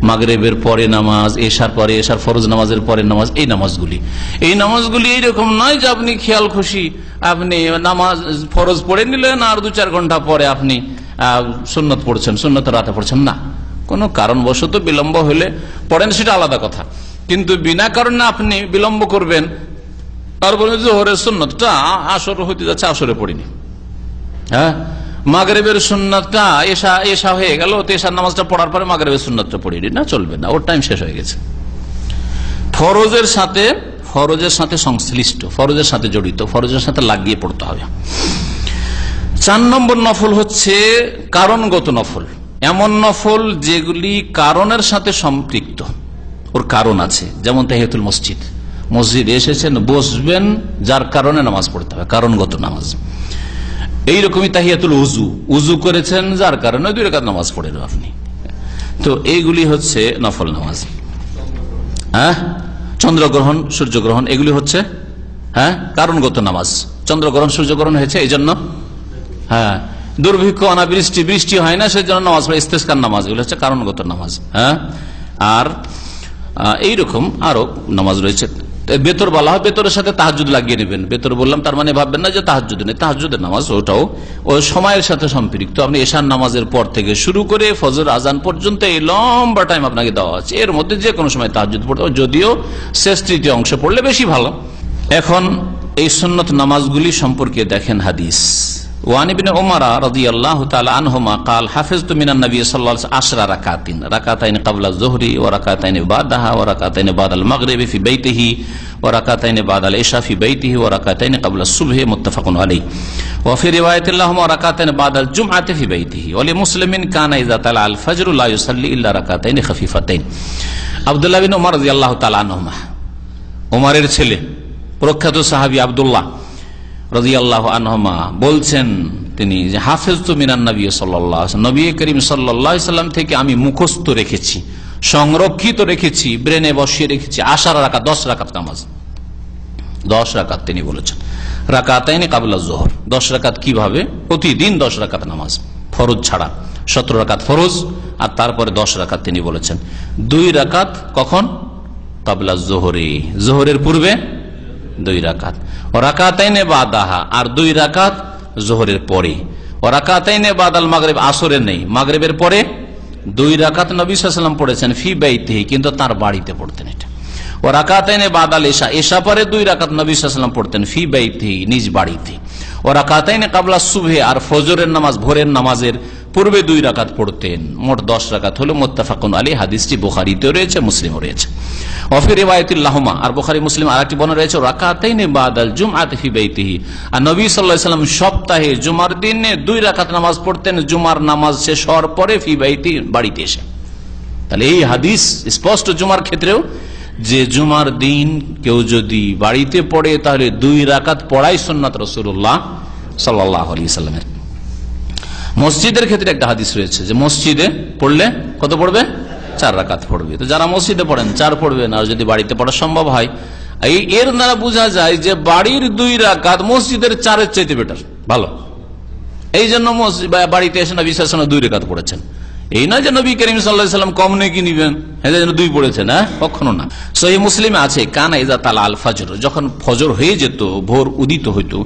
মাগরিবের পরে নামাজ, এশার পরে, এশার ফরজ নামাজের পরে নামাজ, এই নামাজগুলি এইরকম নয় যে আপনি খেয়াল খুশি আপনি নামাজ ফরজ পড়ে নিলেন আর 2-4 ঘন্টা পরে আপনি সুন্নত পড়ছেন, সুন্নত রাতে পড়ছেন না। কোনো কারণবশত বিলম্ব হলে পড়েন, সেটা আলাদা কথা, কিন্তু বিনা কারণে আপনি বিলম্ব করবেন। তারপরে জোহরের সুন্নতটা আসর হইতে যাচ্ছে, আসরে পড়িনি, হ্যাঁ, মাগরিবের সুন্নতটা এশা হয়ে গেল, তো এশার নামাজটা পড়ার পরে মাগরিবের সুন্নতটা পড়িনি, না, চলবে না, ওর টাইম শেষ হয়ে গেছে। ফরজের সাথে সংশ্লিষ্ট, ফরজের সাথে জড়িত, ফরজের সাথে লাগিয়ে পড়তে হবে। 4 নম্বর নফল হচ্ছে কারণগত নফল, এমন নফল যেগুলি কারণের সাথে সম্পৃক্ত, ওর কারণ আছে। যেমন তাহিয়াতুল মসজিদ, মসজিদে এসেছেন, বসবেন, যার কারণে নামাজ পড়তে হবে, কারণগত নামাজ। এইরকমই তাহিয়াতুল উজু করেছেন, যার কারণে 2 রাকাত নামাজ পড়েন আপনি, তো এইগুলি হচ্ছে নফল নামাজ। হ্যাঁ, চন্দ্রগ্রহণ, সূর্যগ্রহণ, এগুলি হচ্ছে কারণগত নামাজ। চন্দ্রগ্রহণ, সূর্যগ্রহণ হয়েছে এই জন্য, হ্যাঁ, দুর্ভিক্ষ, অনাবৃষ্টি, বৃষ্টি হয় না, সেই জন্য নামাজ পড়ে, ইস্তেসকার নামাজ, এগুলো হচ্ছে কারণগত নামাজ। হ্যাঁ, আর এইরকম আরো নামাজ রয়েছে। বেতর বলা হয়, বেতরের সাথে তাহাজ্জুদ লাগিয়ে নেবেন। বেতর বললাম, তার মানে ভাববেন না যে তাহাজ্জুদ নেই, তাহাজ্জুদের নামাজ ওটাও ওই সময়ের সাথে সম্পৃক্ত। আপনি এশার নামাজের পর থেকে শুরু করে ফজর আজান পর্যন্ত এই লম্বা টাইম আপনাকে দেওয়া আছে, এর মধ্যে যে কোনো সময় তাহাজ্জুদ পড়তে হবে, যদিও শেষ 3য় অংশ পড়লে বেশি ভালো। এখন এই সুন্নত নামাজগুলি সম্পর্কে দেখেন হাদিস। ওয়ান ইবনে উমর রাদিয়াল্লাহু তাআলা আনহুমা قال حفظت من النبي صلى الله عليه وسلم 10 ركعات ركعتين قبل الظهر وركعتين بعدها وركعتين بعد المغرب في بيته وركعتين بعد العشاء في بيته وركعتين قبل الصبح متفق عليه وفي روايه لهما ركعتين بعد الجمعه في بيته ولمسلم كان اذا طلع الفجر لا يصلي الا ركعتين خفيفتين। আব্দুল্লাহ বিন উমর রাদিয়াল্লাহু তাআলা আনহুমা, উমরের ছেলে, প্রখ্যাত সাহাবী আব্দুল্লাহ রাদিয়াল্লাহু আনহুমা বলছেন তিনি যে হাফেজতু মিনান নবী সাল্লাল্লাহু আলাইহি ওয়াসাল্লাম, নবী করিম সাল্লাল্লাহু আলাইহি ওয়াসাল্লাম থেকে আমি মুখস্থ রেখেছি, সংরক্ষিত রেখেছি, ব্রেনে বসিয়ে রেখেছি 10 রাকাত, 10 রাকাত নামাজ, 10 রাকাত তিনি বলেছেন। রাকাতাইনি কাবলা যোহর, 10 রাকাত কিভাবে? প্রতিদিন 10 রাকাত নামাজ, ফরজ ছাড়া 17 রাকাত ফরজ, আর তারপরে 10 রাকাত তিনি বলেছেন। 2 রাকাত কখন? কাবলা যোহরে, যোহরের পূর্বে 2 রাকাত, ও রাকাতাইনে বাদাহা, আর 2 রাকাত যোহরের পরে, ও রাকাতাইনে বাদাল মাগরিব, আসরের নেই, মাগরিবের পরে 2 রাকাত নবী সাল্লাল্লাহু আলাইহি ওয়াসাল্লাম পড়েছেন ফি বাইতিহি, কিন্তু তার বাড়িতে পড়তেন এটা। ও রাকাতাইনে বাদাল ইশা, ইশা পরে 2 রাকাত নবী সাল্লাল্লাহু আলাইহি ওয়াসাল্লাম পড়তেন ফি বাইতিহি, নিজ বাড়িতে। ও রাকাতাইনে কাবলা সুবহে, আর ফজরের নামাজ, ভোরের নামাজের পূর্বে 2 রাকাত পড়তেন। মোট 10 রাকাত হলো। মুত্তাফাকুন আলাইহি, হাদিসটি বুখারীতেও রয়েছে, মুসলিমও রয়েছে। ওয়াফি রিওয়ায়াতিল লাহুমা, আর বুখারী মুসলিম আরেকটি বর্ণনা রয়েছে রাকাতাইনে বাদাল জুমআতি ফি বাইতিহি, আর নবী সাল্লাল্লাহু আলাইহি ওয়াসাল্লাম সপ্তাহে জুমার দিনে 2 রাকাত নামাজ পড়তেন, জুমার নামাজ শেষ হওয়ার পরে ফি বাইতি, বাড়িতে এসে। তাহলে এই হাদিস স্পষ্ট জুমার ক্ষেত্রেও যে জুমার দিন কেউ যদি বাড়িতে পড়ে তাহলে 2 রাকাত পড়াই সুন্নাত রাসূলুল্লাহ সাল্লাল্লাহু আলাইহি ওয়াসাল্লামের। মসজিদের ক্ষেত্রে একটা হাদিস রয়েছে যে মসজিদে পড়লে কত পড়বে? 4 রাকাত পড়বে। তো যারা মসজিদে পড়েন 4 পড়বেন, আর যদি বাড়িতে পড়া সম্ভব হয়, এর দ্বারা বোঝা যায় যে বাড়ির 2 রাকাত মসজিদের 4-এর চাইতে বেটার, ভালো। এই জন্য বাড়িতে এসে নবী সাল্লাল্লাহু আলাইহি ওয়াসাল্লাম 2 রাকাত পড়েছেন। এই নয় যে নবী করিম সাল্লাল্লাহু আলাইহি ওয়াসাল্লাম কম নেকি নিবেন, এজন্য 2 পড়েছেন, হ্যাঁ, কখনো না। সহিহ মুসলিমে আছে কানা ইযা তালা আল ফজর, যখন ফজর হয়ে যেত, ভোর উদিত হইতো,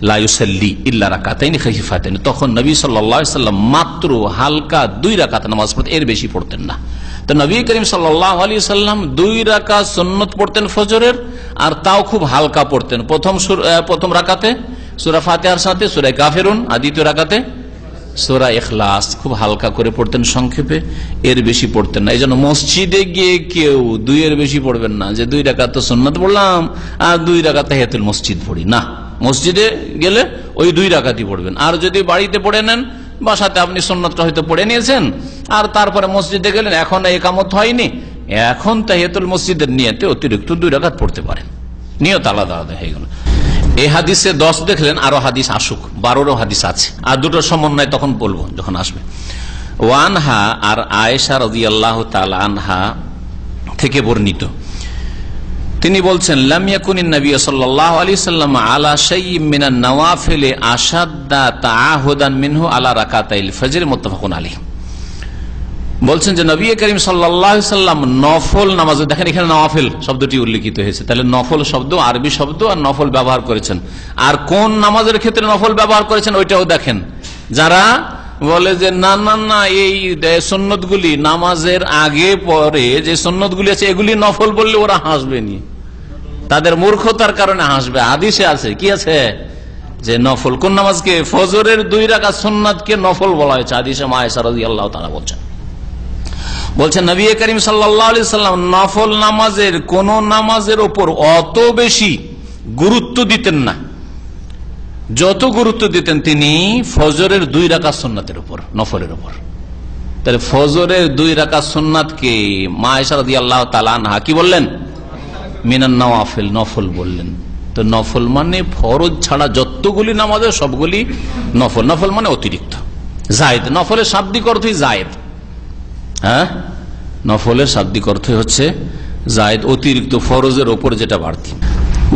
লা ইউসাল্লি ইল্লা রাকাতাইন খাফিফাতাইন, তখন নবী সাল্লাল্লাহু আলাইহি ওয়াসাল্লাম মাত্র হালকা 2 রাকাত নামাজ পড়তেন, এর বেশি পড়তেন না। তো নবী করিম সাল্লাল্লাহু আলাইহি ওয়াসাল্লাম 2 রাকাত সুন্নাত পড়তেন ফজরের, আর তাও খুব হালকা পড়তেন। প্রথম রাকাতে সূরা ফাতিহার সাথে সূরা কাফিরুন, আর দ্বিতীয় রাকাতে সূরা ইখলাস, খুব হালকা করে পড়তেন, সংক্ষেপে, এর বেশি পড়তেন না। এই জন্য মসজিদে গিয়ে কেউ 2 এর বেশি পড়বেন না, যে 2 রাকাত তো সুন্নাত পড়লাম আর 2 রাকাত তাহিয়াতুল মসজিদ পড়ি না। মসজিদে গেলে ওই 2 রাকাতই পড়বেন। আর যদি বাড়িতে পড়ে নেন, বাসাতে আপনি সুন্নাতটা হয়তো পড়ে নিয়েছেন, আর তারপরে মসজিদে গেলেন, এখন ইকামত হয়নি, এখন তাহিয়াতুল মসজিদের নিয়তে অতিরিক্ত 2 রাকাত পড়তে পারেন, নিয়ত আলাদা আলাদা হয়ে গেল। এই হাদিসে 10 দেখলেন, আরো হাদিস আসুক, 12 হাদিস আছে, আর 2টোর সমন্বয় তখন বলবো যখন আসবে। ওয়ানহা, আর আয়েশা রাদিয়াল্লাহু তাআলা আনহা থেকে বর্ণিত, তিনি বলছেন লাম ইয়াকুনিন নবী সাল্লাল্লাহু আলাইহি ওয়াসাল্লাম আলা শাইইন মিনান নওয়াফিল আশাদ্দা তাআহুদান মিনহু আলা রাকাতাইল ফজর, মুত্তাফাকুন আলাইহি। বলছেন যে নবী করিম সাল্লাল্লাহু আলাইহি ওয়াসাল্লাম নফল নামাজে, দেখেন এখানে নওয়াফিল শব্দটি উল্লেখিত হয়েছে, তাহলে নফল শব্দ আরবি শব্দ, আর নফল ব্যবহার করেছেন। আর কোন নামাজের ক্ষেত্রে নফল ব্যবহার করেছেন ওইটাও দেখেন। যারা বলে যে না না না, এই সুন্নতগুলি নামাজের আগে পরে যে সুন্নতগুলি আছে এগুলি নফল বললে ওরা হাসবে নি, তাদের মূর্খতার কারণে হাসবে। হাদিসে আছে, কি আছে, যে নফল কোন নামাজকে, ফজরের 2 রাকাত সুন্নাতকে নফল বলা হয়েছে। হাদিসে মা আয়েশা রাদিয়াল্লাহু তাআলা বলছেন নবী করিম সাল্লাল্লাহু আলাইহি সাল্লাম নফল নামাজের কোন নামাজের উপর অত বেশি গুরুত্ব দিতেন না যত গুরুত্ব দিতেন তিনি ফজরের 2 রাকাত সুন্নাতের উপর, নফলের উপর। তাহলে ফজরের 2 রাকাত সুন্নাতকে মা আয়েশা রাদিয়াল্লাহু তাআলা আনহা কি বললেন, মিনান নওয়াফিল, নফল বললেন। তো নফল মানে ফরজ ছাড়া যতগুলি নামাজ সবগুলি নফল। নফল মানে অতিরিক্ত, জায়েদ। নফলের শাব্দিক অর্থই জায়েদ। হ্যাঁ, নফলের শাব্দিক অর্থ হচ্ছে জায়েদ, অতিরিক্ত, ফরজের ওপর যেটা বাড়তি।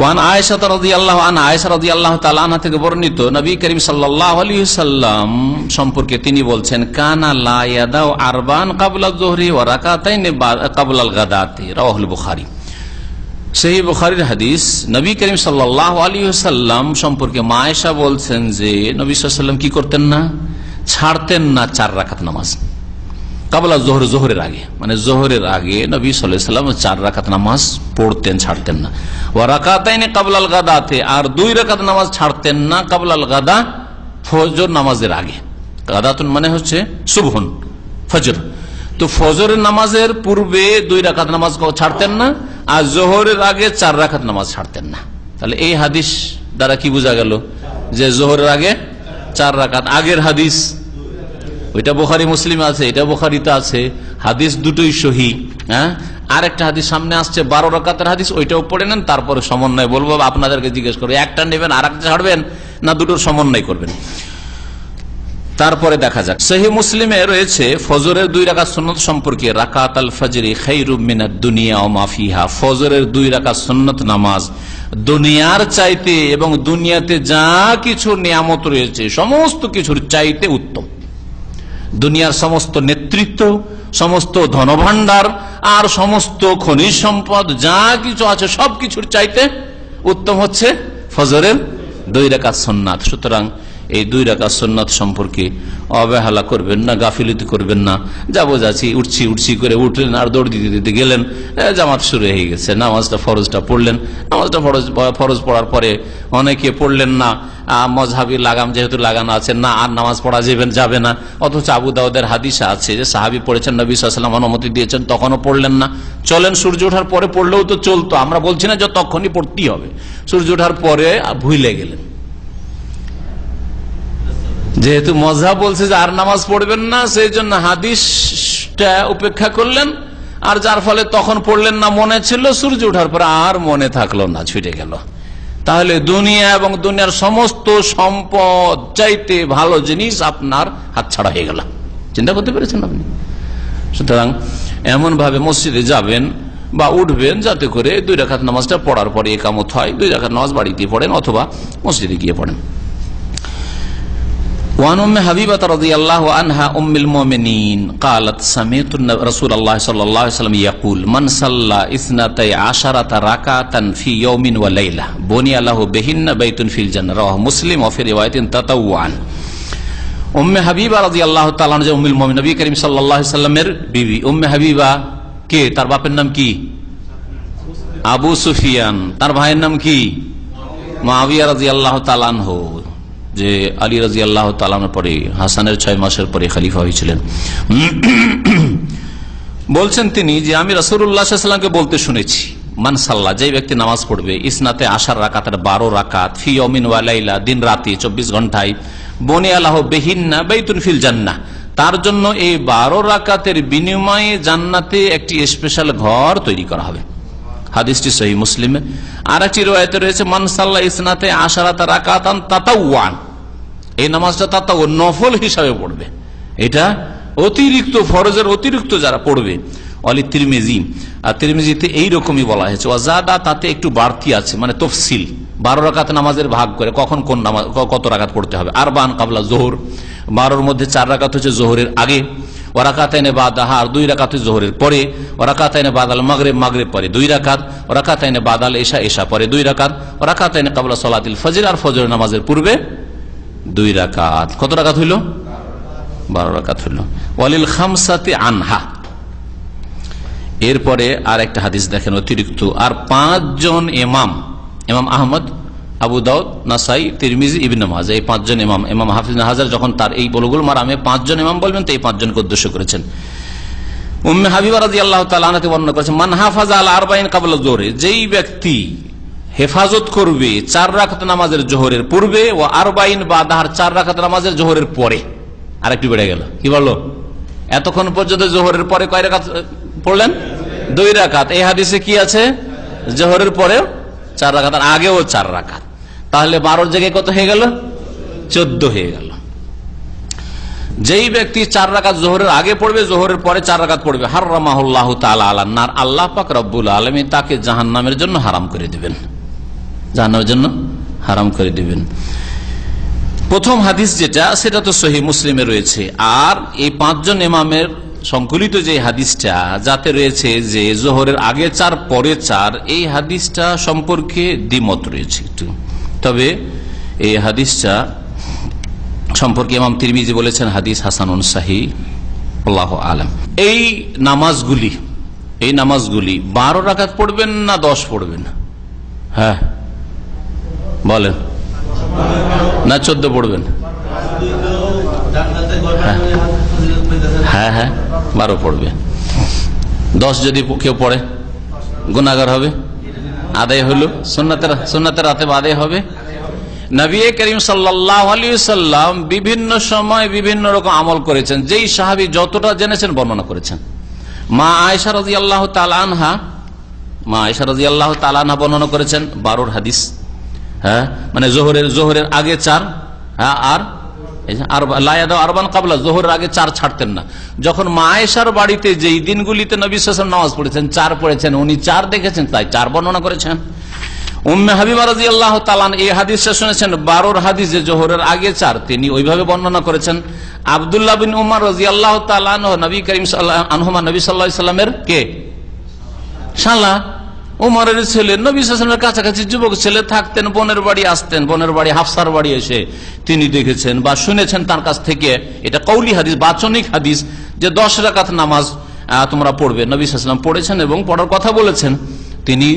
ওয়ান আয়েশা রাদিয়াল্লাহু আনহা, আয়েশা রাদিয়াল্লাহু তাআলা আনহা থেকে বর্ণিত নবী করিম সাল্লাল্লাহু আলাইহি ওয়াসাল্লাম সম্পর্কে তিনি বলছেন, কানা লা ইয়াদাউ আরবান ক্বাবলা যুহরি ওয়া রাকাতাইন ক্বাবলা আল গাদাতি, রাওয়াহুল বুখারী। সহিহ বুখারীর হাদিস। নবী করিম সাল্লাল্লাহু আলাইহি ওয়াসাল্লাম সম্পর্কে মা আয়েশা বলছেন যে নবী সাল্লাল্লাহু আলাইহি ওয়াসাল্লাম কি করতেন না, ছাড়তেন না 4 রাকাত নামাজ কাবলা জোহর, জোহরের আগে, মানে জোহরের আগে নবী সাল্লাল্লাহু আলাইহি ওয়াসাল্লাম 4 রাকাত নামাজ পড়তেন, ছাড়তেন না। ওয়া রাকাতাইনি ক্বাবলা আল গাদাতে, আর 2 রাকাত নামাজ ছাড়তেন না ক্বাবলা আল গাদা, ফজর নামাজের আগে। গাদাতুন মানে হচ্ছে সুবহুন, ফজর। তো ফজরের নামাজের পূর্বে 2 রাকাত নামাজ ছাড়তেন না, আর জোহরের আগে 4 রাকাত নামাজ ছাড়তেন না। তাহলে এই হাদিস দ্বারা কি বোঝা গেল, যে জোহরের আগে 4 রাকাত। আগের হাদিস ওইটা বুখারী মুসলিমে আছে, এটা বুখারীতে আছে, হাদিস দুটোই সহিহ। হ্যাঁ, আর একটা হাদিস সামনে আসছে 12 রাকাতের হাদিস, ওইটাও পড়ে নেন, তারপরে সমন্বয় বলবো। আপনাদেরকে জিজ্ঞেস করবো, একটা নেবেন আর একটা ছাড়বেন, না দুটোর সমন্বয় করবেন, তারপরে দেখা যাক। সহিহ মুসলিমে রয়েছে ফজরের 2 রাকাত সুন্নাত সম্পর্কে, রাকাত আল ফজরি খায়রুম মিনাদ দুনিয়া ওয়া মা ফিহা, ফজরের 2 রাকাত সুন্নাত নামাজ দুনিয়ার চাইতে এবং দুনিয়াতে যা কিছু নিয়ামত রয়েছে সমস্ত কিছুর চাইতে উত্তম। দুনিয়ার সমস্ত নেতৃত্ব, সমস্ত ধনভাণ্ডার আর সমস্ত খনিজ সম্পদ যা কিছু আছে সবকিছুর চাইতে উত্তম হচ্ছে ফজরের 2 রাকাত সুন্নাত। সুতরাং এই 2 রাকাত সুন্নাত সম্পর্কে অবহেলা করবেন না, গাফিলতি করবেন না। যাবো যাচ্ছি, উঠছি করে উঠলেন আর দৌড় দিতে দিতে গেলেন, জামাত শুরু হয়ে গেছে, নামাজটা ফরজটা পড়লেন, নামাজটা ফরজ পড়ার পরে অনেকে পড়লেন না, মজহাবি লাগাম যেহেতু লাগানো আছে, না আর নামাজ পড়া যাবে না। অথচ আবু দাউদের হাদিসে আছে যে সাহাবী পড়েছেন, নবী সাল্লাল্লাহু আলাইহি ওয়াসাল্লাম অনুমতি দিয়েছেন, তখনও পড়লেন না। চলেন, সূর্য ওঠার পরে পড়লেও তো চলতো, আমরা বলছি না যে তখনই পড়তেই হবে। সূর্য ওঠার পরে ভুলে গেলেন, যেহেতু মজহাব বলছে যে আর নামাজ পড়বেন না, সেই জন্য হাদিসটা উপেক্ষা করলেন, আর যার ফলে তখন পড়লেন না, মনে ছিল, সূর্য ওঠার পরে আর মনে থাকলো না, ছুটে গেল। তাহলে দুনিয়া এবং দুনিয়ার সমস্ত সম্পদ চাইতে ভালো জিনিস আপনার হাতছাড়া হয়ে গেল। চিন্তা করতে পেরেছেন আপনি? সুতরাং এমন ভাবে মসজিদে যাবেন বা উঠবেন যাতে করে 2 রাকাত নামাজটা পড়ার পরে ইকামত হয়, 2 রাকাত নামাজ বাড়িতে পড়েন অথবা মসজিদে গিয়ে পড়েন। وعن أم حبيبة رضي الله عنها أم المؤمنين قالت سمعت رسول الله صلى الله عليه وسلم يقول من صلى 12 ركعة في يوم وليلة بني له بهن بيت في الجنة رواه مسلم وفي رواية تطوعا। উম্মে হাবিবা রাদিয়াল্লাহু তাআলা আনহা উম্মুল মুমিনিন, নবী করিম সাল্লাল্লাহু আলাইহি ওয়াসাল্লামের বিবি। উম্মে হাবিবা কে? তার বাপের নাম কি? আবু সুফিয়ান। তার ভাইয়ের নাম কি? মুআবিয়া রাদিয়াল্লাহু তাআলা আনহু, যে আলী রাদিয়াল্লাহু তাআলা আনহুর পরে হাসানের 6 মাসের পরে খলিফা হয়েছিলেন। বলছেন তিনি যে আমি রাসূলুল্লাহ সাল্লাল্লাহু আলাইহি ওয়াসাল্লামকে বলতে শুনেছি, মান সাল্লা, যে ব্যক্তি নামাজ পড়বে, ইসনাতে 10 রাকাতের 12 রাকাত, ফি ইয়াউমিন ওয়া লাইলা, দিন রাতে 24 ঘন্টায়, বনিয়া লাহু বিহিন্না বাইতুন ফিল জান্নাহ, তার জন্য এই 12 রাকাতের বিনিময়ে জান্নাতে একটি স্পেশাল ঘর তৈরি করা হবে। হাদিসটি সহিহ মুসলিমে। আর একটি riwayate রয়েছে মান সাল্লা ইসনাতে 10 রাকাতান তাতাওয়ান, এই নামাজটা তাতাওয়া, নফল হিসাবে পড়বে, এটা অতিরিক্ত, ফরজের অতিরিক্ত যারা পড়বে। অলি তিরমিজি, আর তিরমিজিতে এইরকমই বলা হয়েছে, ওয়াজাদা, তাতে একটু বাড়তি আছে, মানে তফসিল, 12 রাকাত নামাজের ভাগ করে কখন কোন নামাজ কত রাকাত পড়তে হবে। আরবান কাবলা জোহর, 12-র মধ্যে 4 রাকাত হচ্ছে জোহরের আগে, ওয়ারাকাতাইনে বাদাহা, আর 2 রাকাত জোহরের পরে, ওয়ারাকাতাইনে বাদাল মাগরিব, মাগরিব পরে 2 রাকাত, ওয়ারাকাতাইনে বাদাল ইশা, ইশা পরে 2 রাকাত, ওয়ারাকাতাইনে কাবলা সালাতিল ফজর, আর ফজর নামাজের পূর্বে 2 রাকাত। কত রাকাত হইল? 12 রাকাত হলো। ওয়ালিল খামসাতি আনহা, এরপরে আর একটা হাদিস দেখেন অতিরিক্ত, আর 5 জন ইমাম, ইমাম আহমদ, আবু দাউদ, নাসাই, তিরমিজি, ইবনে মাজাহ, এই 5 জন ইমাম, ইমাম হাফিজ ইবনে হাজার যখন তার এই বুলুগুল মারামে 5 জন ইমাম বলবেন তো এই 5 জনকে উদ্দেশ্য করেছেন। উম্মে হাবিবা রাদিয়াল্লাহু তাআলা আনহা বর্ণনা করেছেন, মান হাফাজা আলা 40 ক্বাবলা যোহরে, যেই ব্যক্তি হেফাজত করবে 4 রাকাত নামাজের জোহরের পূর্বে, ও 40 বাদাহার 4 রাকাত নামাজের জোহরের পরে। আরেকটু বেড়ে গেল, কি বললো? এতক্ষণ পর্যন্ত জোহরের পরে কয় রাকাত পড়লেন? 2 রাকাত। এই হাদিসে কি আছে? জোহরের পরে 4 রাকাত, আর আগেও 4 রাকাত। তাহলে 12 জায়গায় কত হয়ে গেল? 14 হয়ে গেল। যেই ব্যক্তি 4 রাকাত জোহরের আগে পড়বে, জোহরের পরে 4 রাকাত পড়বে, হারামাহুল্লাহু তাআলা আলান নার, আল্লাহ পাক রব্বুল আলামিন তাকে জাহান্নামের জন্য হারাম করে দিবেন, জাহান্নামের জন্য হারাম করে দিবেন। প্রথম হাদিস যেটা, সেটা তো সহিহ মুসলিমে রয়েছে। আর এই 5 জন ইমামের সংকলিত যে হাদিসটা, যাতে রয়েছে যে জোহরের আগে 4 পরে 4, এই হাদিসটা সম্পর্কে দ্বিমত রয়েছে একটু। তবে এই হাদিসটা সম্পর্কে ইমাম তিরমিজি বলেছেন হাদিস হাসানুন সহিহ, আল্লাহু আলাম। এই নামাজগুলি 12 রাকাত পড়বেন না 10 পড়বেন? হ্যাঁ বলেন, না 14 পড়বেন? হ্যাঁ হ্যাঁ 12 পড়বে। 10 যদি কেউ পড়ে গুনাহগার হবে, আদায় হলো, সুন্নাতের রাতে আদায় হবে। নবী করিম সাল্লাল্লাহু আলাইহি ওয়াসাল্লাম বিভিন্ন সময় বিভিন্ন রকম আমল করেছেন, যেই সাহাবী যতটা জেনেছেন বর্ণনা করেছেন। মা আয়েশা রাদিয়াল্লাহু তাআলা আনহা বর্ণনা করেছেন 12 হাদিস। হ্যাঁ, মানে জোহরের আগে 4, হ্যাঁ, আর আরবান কাবলা, জোহরের আগে 4 ছাড়তেন না। যখন মা আয়েশার বাড়িতে যেই দিনগুলিতে নবী সাল্লাল্লাহু আলাইহি ওয়াসাল্লাম নামাজ পড়েছেন 4 পড়েছেন, উনি 4 দেখেছেন, তাই 4 বর্ণনা করেছেন। উম্মে হাবিবা রাদিয়াল্লাহু তাআলা এই হাদিসটা শুনেছেন 12 হাদিস যে জোহরের আগে 4, তিনি ওইভাবে বর্ণনা করেছেন। আব্দুল্লাহ বিন উমর রাদিয়াল্লাহু তাআলা নবী করিম সাল্লাল্লাহু আলাইহি ওয়াসাল্লামের কে? শালা, উমরের ছেলে, নবী সাল্লাল্লাহু আলাইহি ওয়াসাল্লামের কাছাকাছি যুবক ছেলে থাকতেন, বোনের বাড়ি আসতেন, বোনের বাড়ি হাফসার বাড়ি এসে তিনি দেখেছেন বা শুনেছেন তার কাছ থেকে। এটা কৌলি হাদিস, বাচনিক হাদিস, যে 10 রাকাত নামাজ তোমরা পড়বে, নবী সাল্লাল্লাহু আলাইহি ওয়াসাল্লাম পড়েছেন এবং পড়ার কথা বলেছেন। তিনি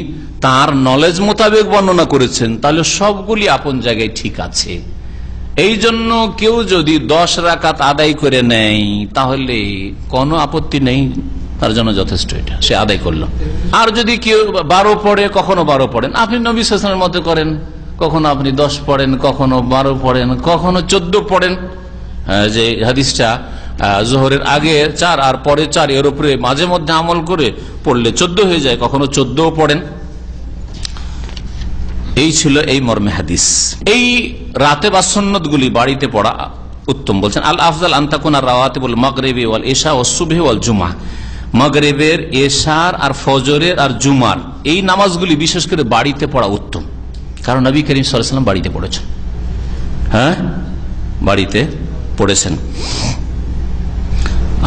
তার নলেজ মোতাবেক বর্ণনা করেছেন, তাহলে সবগুলি আপন জায়গায় ঠিক আছে। এই জন্য কেউ যদি 10 রাকাত আদায় করে নেয় তাহলে কোনো আপত্তি নেই, তার জন্য যথেষ্ট, এটা সে আদায় করলো। আর যদি কেউ 12 পড়ে, কখনো 12 পড়েন, আপনি নবী সাল্লাল্লাহু আলাইহি ওয়াসাল্লামের মতো করেন, কখনো আপনি 10 পড়েন, কখনো 12 পড়েন, কখনো 14 পড়েন। যে হাদিসটা জোহরের আগে 4 আর পরে 4, এর উপরে মাঝে মধ্যে আমল করে পড়লে 14 হয়ে যায়, কখনো 14 পড়েন। এই ছিল এই মর্মে হাদিস। এই রাতে বা সুন্নতগুলি বাড়িতে পড়া উত্তম। বলছেন আল আফজাল আন তাকুনা রাওয়াতিবুল মাগরিবি ওয়াল ইশা ওয়াস সুবহি ওয়াল জুমআ, মাগরিবের, এশার আর ফজরের আর জুমার এই নামাজগুলি বিশেষ করে বাড়িতে পড়া উত্তম, কারণ নবী করিম সাল্লাল্লাহু আলাইহি ওয়াসাল্লাম বাড়িতে পড়েছেন। হ্যাঁ, বাড়িতে পড়েছেন।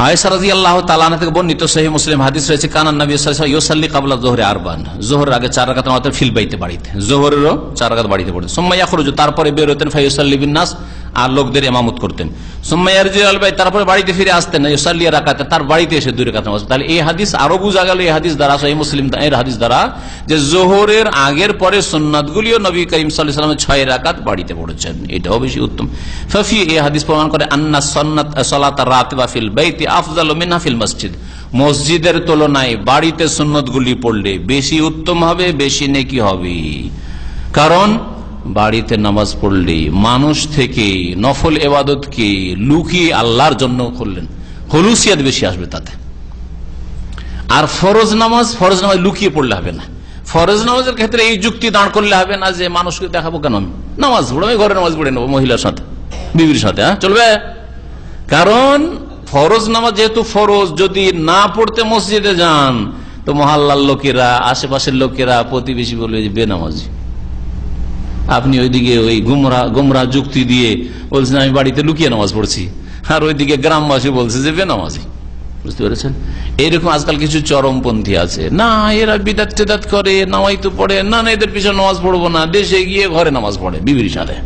আয়েশা রাদিয়াল্লাহু তাআলা আনহা থেকে বর্ণিত সহিহ মুসলিম হাদিস রয়েছে, কানান নবী সাল্লাল্লাহু আলাইহি ওয়াসাল্লাম ইউসাল্লি ক্বাবলা যুহরি আরবান, যোহরের আগে 4 রাকাত নামাজ ফিল বাইতে, বাড়িতে, যোহরেরও 4 রাকাত বাড়িতে পড়তেন। সুম্মা ইয়াখরুজু, তারপরে বের হতেন, ফায়ুসাল্লি বিন নাস, আর লোকদের ইমামত করতেন। সুম্মা ইয়ারজিউ আল বাইত, তারপরে বাড়িতে ফিরে আসতেন, ইউসাল্লি রাকাতে, তার বাড়িতে এসে 2 রাকাত নামাজ। তাহলে এই হাদিস আরো বোঝা গেল, এই হাদিস দ্বারা, সহিহ মুসলিম এর হাদিস দ্বারা, যে যোহরের আগের পরে সুন্নাতগুলিও নবী করিম সাল্লাল্লাহু আলাইহি ওয়াসাল্লাম 6 রাকাত বাড়িতে পড়েছেন, এটাও বেশি উত্তম। ফাফি, এই হাদিস প্রমাণ করে আন্না সুন্নাত সালাত রাতিবা ফিল বাইতি আফজালু মিনহা ফিল মসজিদ, মসজিদের তুলনায় বাড়িতে সুন্নতগুলি পড়লে বেশি উত্তম হবে, বেশি নেকি হবে। কারণ বাড়িতে নামাজ পড়লে মানুষ থেকে নফল ইবাদতকে লুকিয়ে আল্লাহর জন্য করলেন, হুলুসিয়াত বেশি আসবে তাতে। আর ফরজ নামাজ লুকিয়ে পড়লে হবে না। ফরজ নামাজের ক্ষেত্রে এই যুক্তি দাঁড় করলে হবে না যে মানুষকে দেখাবো কেন, আমি নামাজ পড়বো, আমি ঘরে নামাজ পড়ে নেবো মহিলার সাথে, বিবির সাথে, চলবে। কারণ ফরজ নামাজ যেহেতু ফরজ, যদি না পড়তে মসজিদে যান তো মহল্লার লোকেরা, আশেপাশের লোকেরা, প্রতিবেশী বলবে যে বেনামাজি। আপনি ওইদিকে ওই গুমরা যুক্তি দিয়ে বলছেন আমি বাড়িতে লুকিয়ে নামাজ পড়ছি, আর ওইদিকে গ্রামবাসী বলছে যে বেনামাজি। বুঝতে পেরেছেন? এইরকম আজকাল কিছু চরমপন্থী আছে, না এরা বিদাত টেদাত করে, নামাই তো পড়ে না, এদের পিছনে নামাজ পড়বো না, দেশে গিয়ে ঘরে নামাজ পড়ে বিবির সাথে,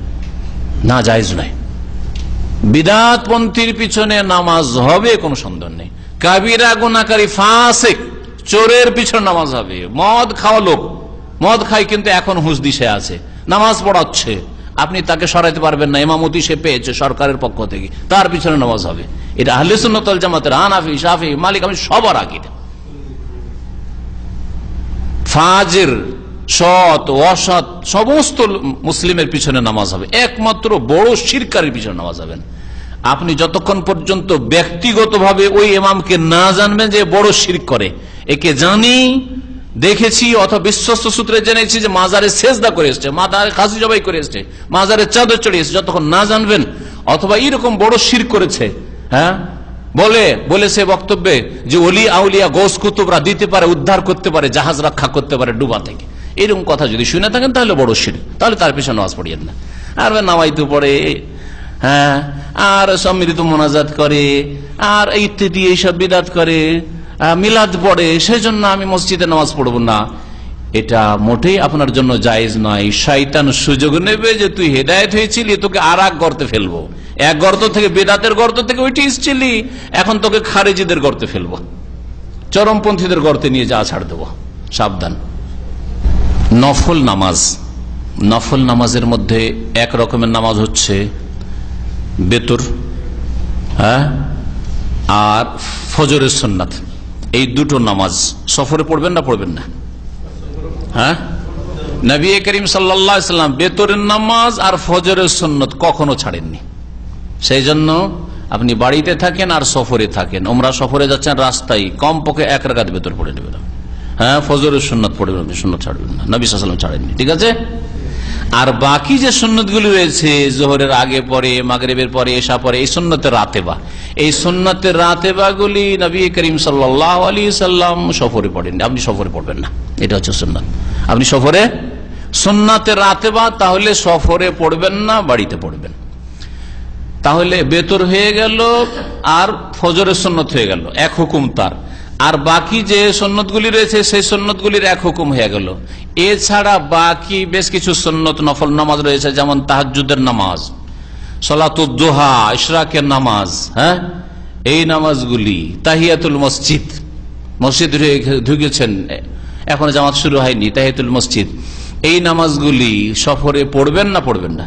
না জায়েজ নয়। বিদআতপন্থীর পিছনে নামাজ হবে, কোনো সন্দেহ নেই। কাবিরা গুনাহকারী ফাসিক চোরের পিছনে নামাজ হবে। মদ খাওয়া লোক মদ খায় কিন্তু এখন হুঁশ দিশে আছে, নামাজ পড়াচ্ছে, আপনি তাকে সরাইতে পারবেন না, ইমামতি সে পেয়েছে সরকারের পক্ষ থেকে, তার পিছনে নামাজ হবে। এটা আহলে সুন্নাত ওয়াল জামাতের হানাফি, শাফি, মালিক, আমি সবার আকীদা। ফাজির, সৎ, অসৎ সমস্ত মুসলিমের পিছনে নামাজ হবে, একমাত্র বড় শিরকারের পিছনে নামাজ হবেন। আপনি যতক্ষণ পর্যন্ত ব্যক্তিগতভাবে ওই ইমামকে না জানবেন যে বড় শিরক করে, একে জানি, দেখেছি অথবা বিশ্বস্ত সূত্রে জেনেছি যে মাজারে সেজদা করে এসছে, মাজারে খাসি জবাই করে এসছে, মাজারে চাদর চড়ে এসছে, যতক্ষণ না জানবেন, অথবা এরকম বড় শিরক করেছে, হ্যাঁ বলে সে বক্তব্যে যে ওলি আউলিয়া গৌস কুতুবরা দিতে পারে, উদ্ধার করতে পারে, জাহাজ রক্ষা করতে পারে ডুবা থেকে, এরকম কথা যদি শুনে থাকেন তাহলে বড় শিরক, তাহলে তার পিছনে নামাজ পড়িয়েন না। আর নামাইতে পড়ে, হ্যাঁ, আর সম্মিলিত মোনাজাত করে, আর ইত্যাদি এইসব বিদাত করে, মিলাদ পড়ে, সেজন্য আমি মসজিদে নামাজ পড়বো না, এটা মোটেই আপনার জন্য জায়েজ নয়। শয়তান সুযোগ নেবে যে তুই হেদায়েত হয়েছিলি, তোকে আর এক গর্তে ফেলবো, এক গর্ত থেকে, বেদাতের গর্ত থেকে ওইটি এসেছিলি, এখন তোকে খারেজিদের গর্তে ফেলবো, চরমপন্থীদের গর্তে নিয়ে যা ছাড় দেবো, সাবধান। নফল নামাজ, নফল নামাজের মধ্যে এক রকমের নামাজ হচ্ছে বেতর, হ্যাঁ, আর ফজরের সুন্নাত। এই দুটো নামাজ সফরে পড়বেন না পড়বেন না? হ্যাঁ, নবী করিম সাল্লাল্লাহু আলাইহি ওয়াসাল্লাম বেতরের নামাজ আর ফজরের সুন্নাত কখনো ছাড়েননি। সেই জন্য আপনি বাড়িতে থাকেন আর সফরে থাকেন, ওমরা সফরে যাচ্ছেন, রাস্তায় কমপক্ষে 1 রাকাত বেতর পড়ে নেবেন, হ্যাঁ, ফজরের সুন্নাত পড়বেন, সুন্নাত ছাড়বেন না, নবী সাল্লাল্লাহু আলাইহি ওয়াসাল্লাম ছাড়েননি, ঠিক আছে। আর বাকি যে সুন্নতগুলি রয়েছে, জোহরের আগে পরে, মাগরিবের পরে, এশা পরে, এই সুন্নতের রাতেবা, এই সুন্নতের রাতেবাগুলি নবী করিম সাল্লাল্লাহু আলাইহি সাল্লাম সফরে পড়েন, আপনি সফরে পড়বেন না, এটা হচ্ছে সুন্নাত। আপনি সফরে সুন্নাতের রাতেবা তাহলে সফরে পড়বেন না, বাড়িতে পড়বেন। তাহলে বেতর হয়ে গেল আর ফজরের সুন্নত হয়ে গেল, এক হুকুম তার। আর বাকি যে সুন্নতগুলি রয়েছে সেই সুন্নতগুলির এক হুকুম হয়ে গেল। এছাড়া বাকি বেশ কিছু সুন্নত নফল নামাজ রয়েছে, যেমন তাহাজ্জুদের নামাজ, সালাতুদ দুহা, ইশরাকের নামাজ, হ্যাঁ, এই নামাজগুলি, তাহিয়াতুল মসজিদ, মসজিদ ঢুকেছেন, এখনো জামাত শুরু হয়নি, তাহিয়াতুল মসজিদ, এই নামাজগুলি সফরে পড়বেন না পড়বেন না?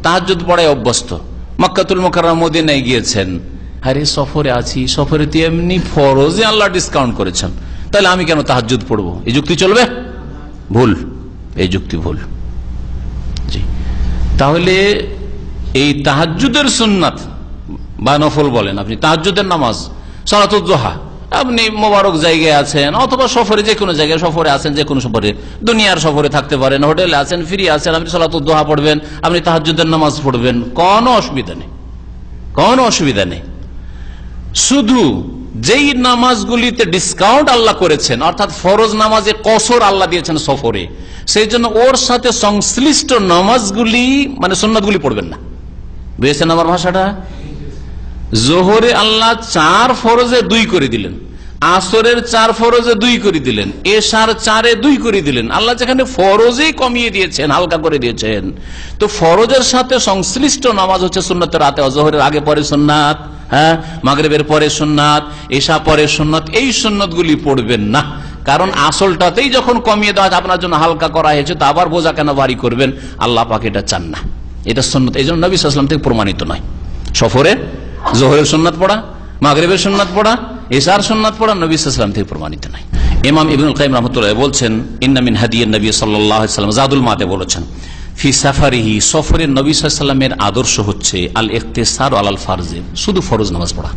তাহাজ্জুদ পড়ায় অভ্যস্ত, মক্কাতুল মুকাররমা মদিনায় গিয়েছেন, আরে সফরে আছি, সফরে এমনি ফরজে আল্লাহ ডিসকাউন্ট করেছেন, তাহলে আমি কেন তাহাজ্জুদ পড়বো? এই যুক্তি চলবে? ভুল, এই যুক্তি ভুল। জি, তাহলে এই তাহাজ্জুদের সুন্নাত বা নফল বলেন আপনি, তাহাজ্জুদের নামাজ, সালাতুদ দুহা, আপনি মোবারক জায়গায় আছেন অথবা সফরে, যে কোনো জায়গায় সফরে আছেন, যে কোনো সফরে, দুনিয়ার সফরে থাকতে পারেন, হোটেলে আছেন, ফ্রি আছেন, আপনি সালাতুদ দুহা পড়বেন, আপনি তাহাজ্জুদের নামাজ পড়বেন, কোনো অসুবিধা নেই, কোনো অসুবিধা নেই। শুধু যেই নামাজগুলিতে ডিসকাউন্ট আল্লাহ করেছেন, অর্থাৎ ফরজ নামাজে কসর আল্লাহ দিয়েছেন সফরে, সেই জন্য ওর সাথে সংশ্লিষ্ট নামাজগুলি মানে সুন্নাতগুলি পড়বেন না। বুঝেছেন আমার ভাষাটা? জোহরে আল্লাহ 4 ফরজে 2 করে দিলেন, আসরের 4 ফরজে 2 করে দিলেন, এশার 4-এ 2 করে দিলেন। আল্লাহ যেখানে ফরজেই কমিয়ে দিয়েছেন, হালকা করে দিয়েছেন, তো ফরজের সাথে সংশ্লিষ্ট নামাজ হচ্ছে সুন্নাতের রাতে, জোহরের আগে পরে সুন্নাত, হ্যাঁ, মাগরিবের পরে সুন্নাত, এশা পরে সুন্নাত, এই সুন্নাতগুলি পড়বেন না। কারণ আসলটাতেই যখন কমিয়ে দেওয়া আপনার জন্য হালকা করা হয়েছে, তা আবার বোঝা কেন ভারী করবেন? আল্লাহ পাক এটা চান না, এটা সুন্নাত, এই জন্য নবী সাল্লাল্লাহু আলাইহি ওয়াসাল্লাম থেকে প্রমাণিত নয়। সফরে জোহরের সুন্নাত পড়া, মাগরিবের সুন্নাত পড়া, এশার সুন্নাত পড়া নবী সাল্লাল্লাহু আলাইহি ওয়াসাল্লাম থেকে প্রমাণিত নয়। ইমাম ইবনুল কাইয়িম রাহমাতুল্লাহ বলছেন, ইন্না মিন হাদিয়িন নবী সাল্লাল্লাহু আলাইহি ওয়াসাল্লাম, জাদুল মাতে বলেছেন, ফি সাফারিহি, সফরের নবী সাল্লাল্লাহু আলাইহি ওয়াসাল্লামের আদর্শ হচ্ছে আল ইখতিসার আলাল ফারজে, শুধু ফরজ নামাজ পড়া।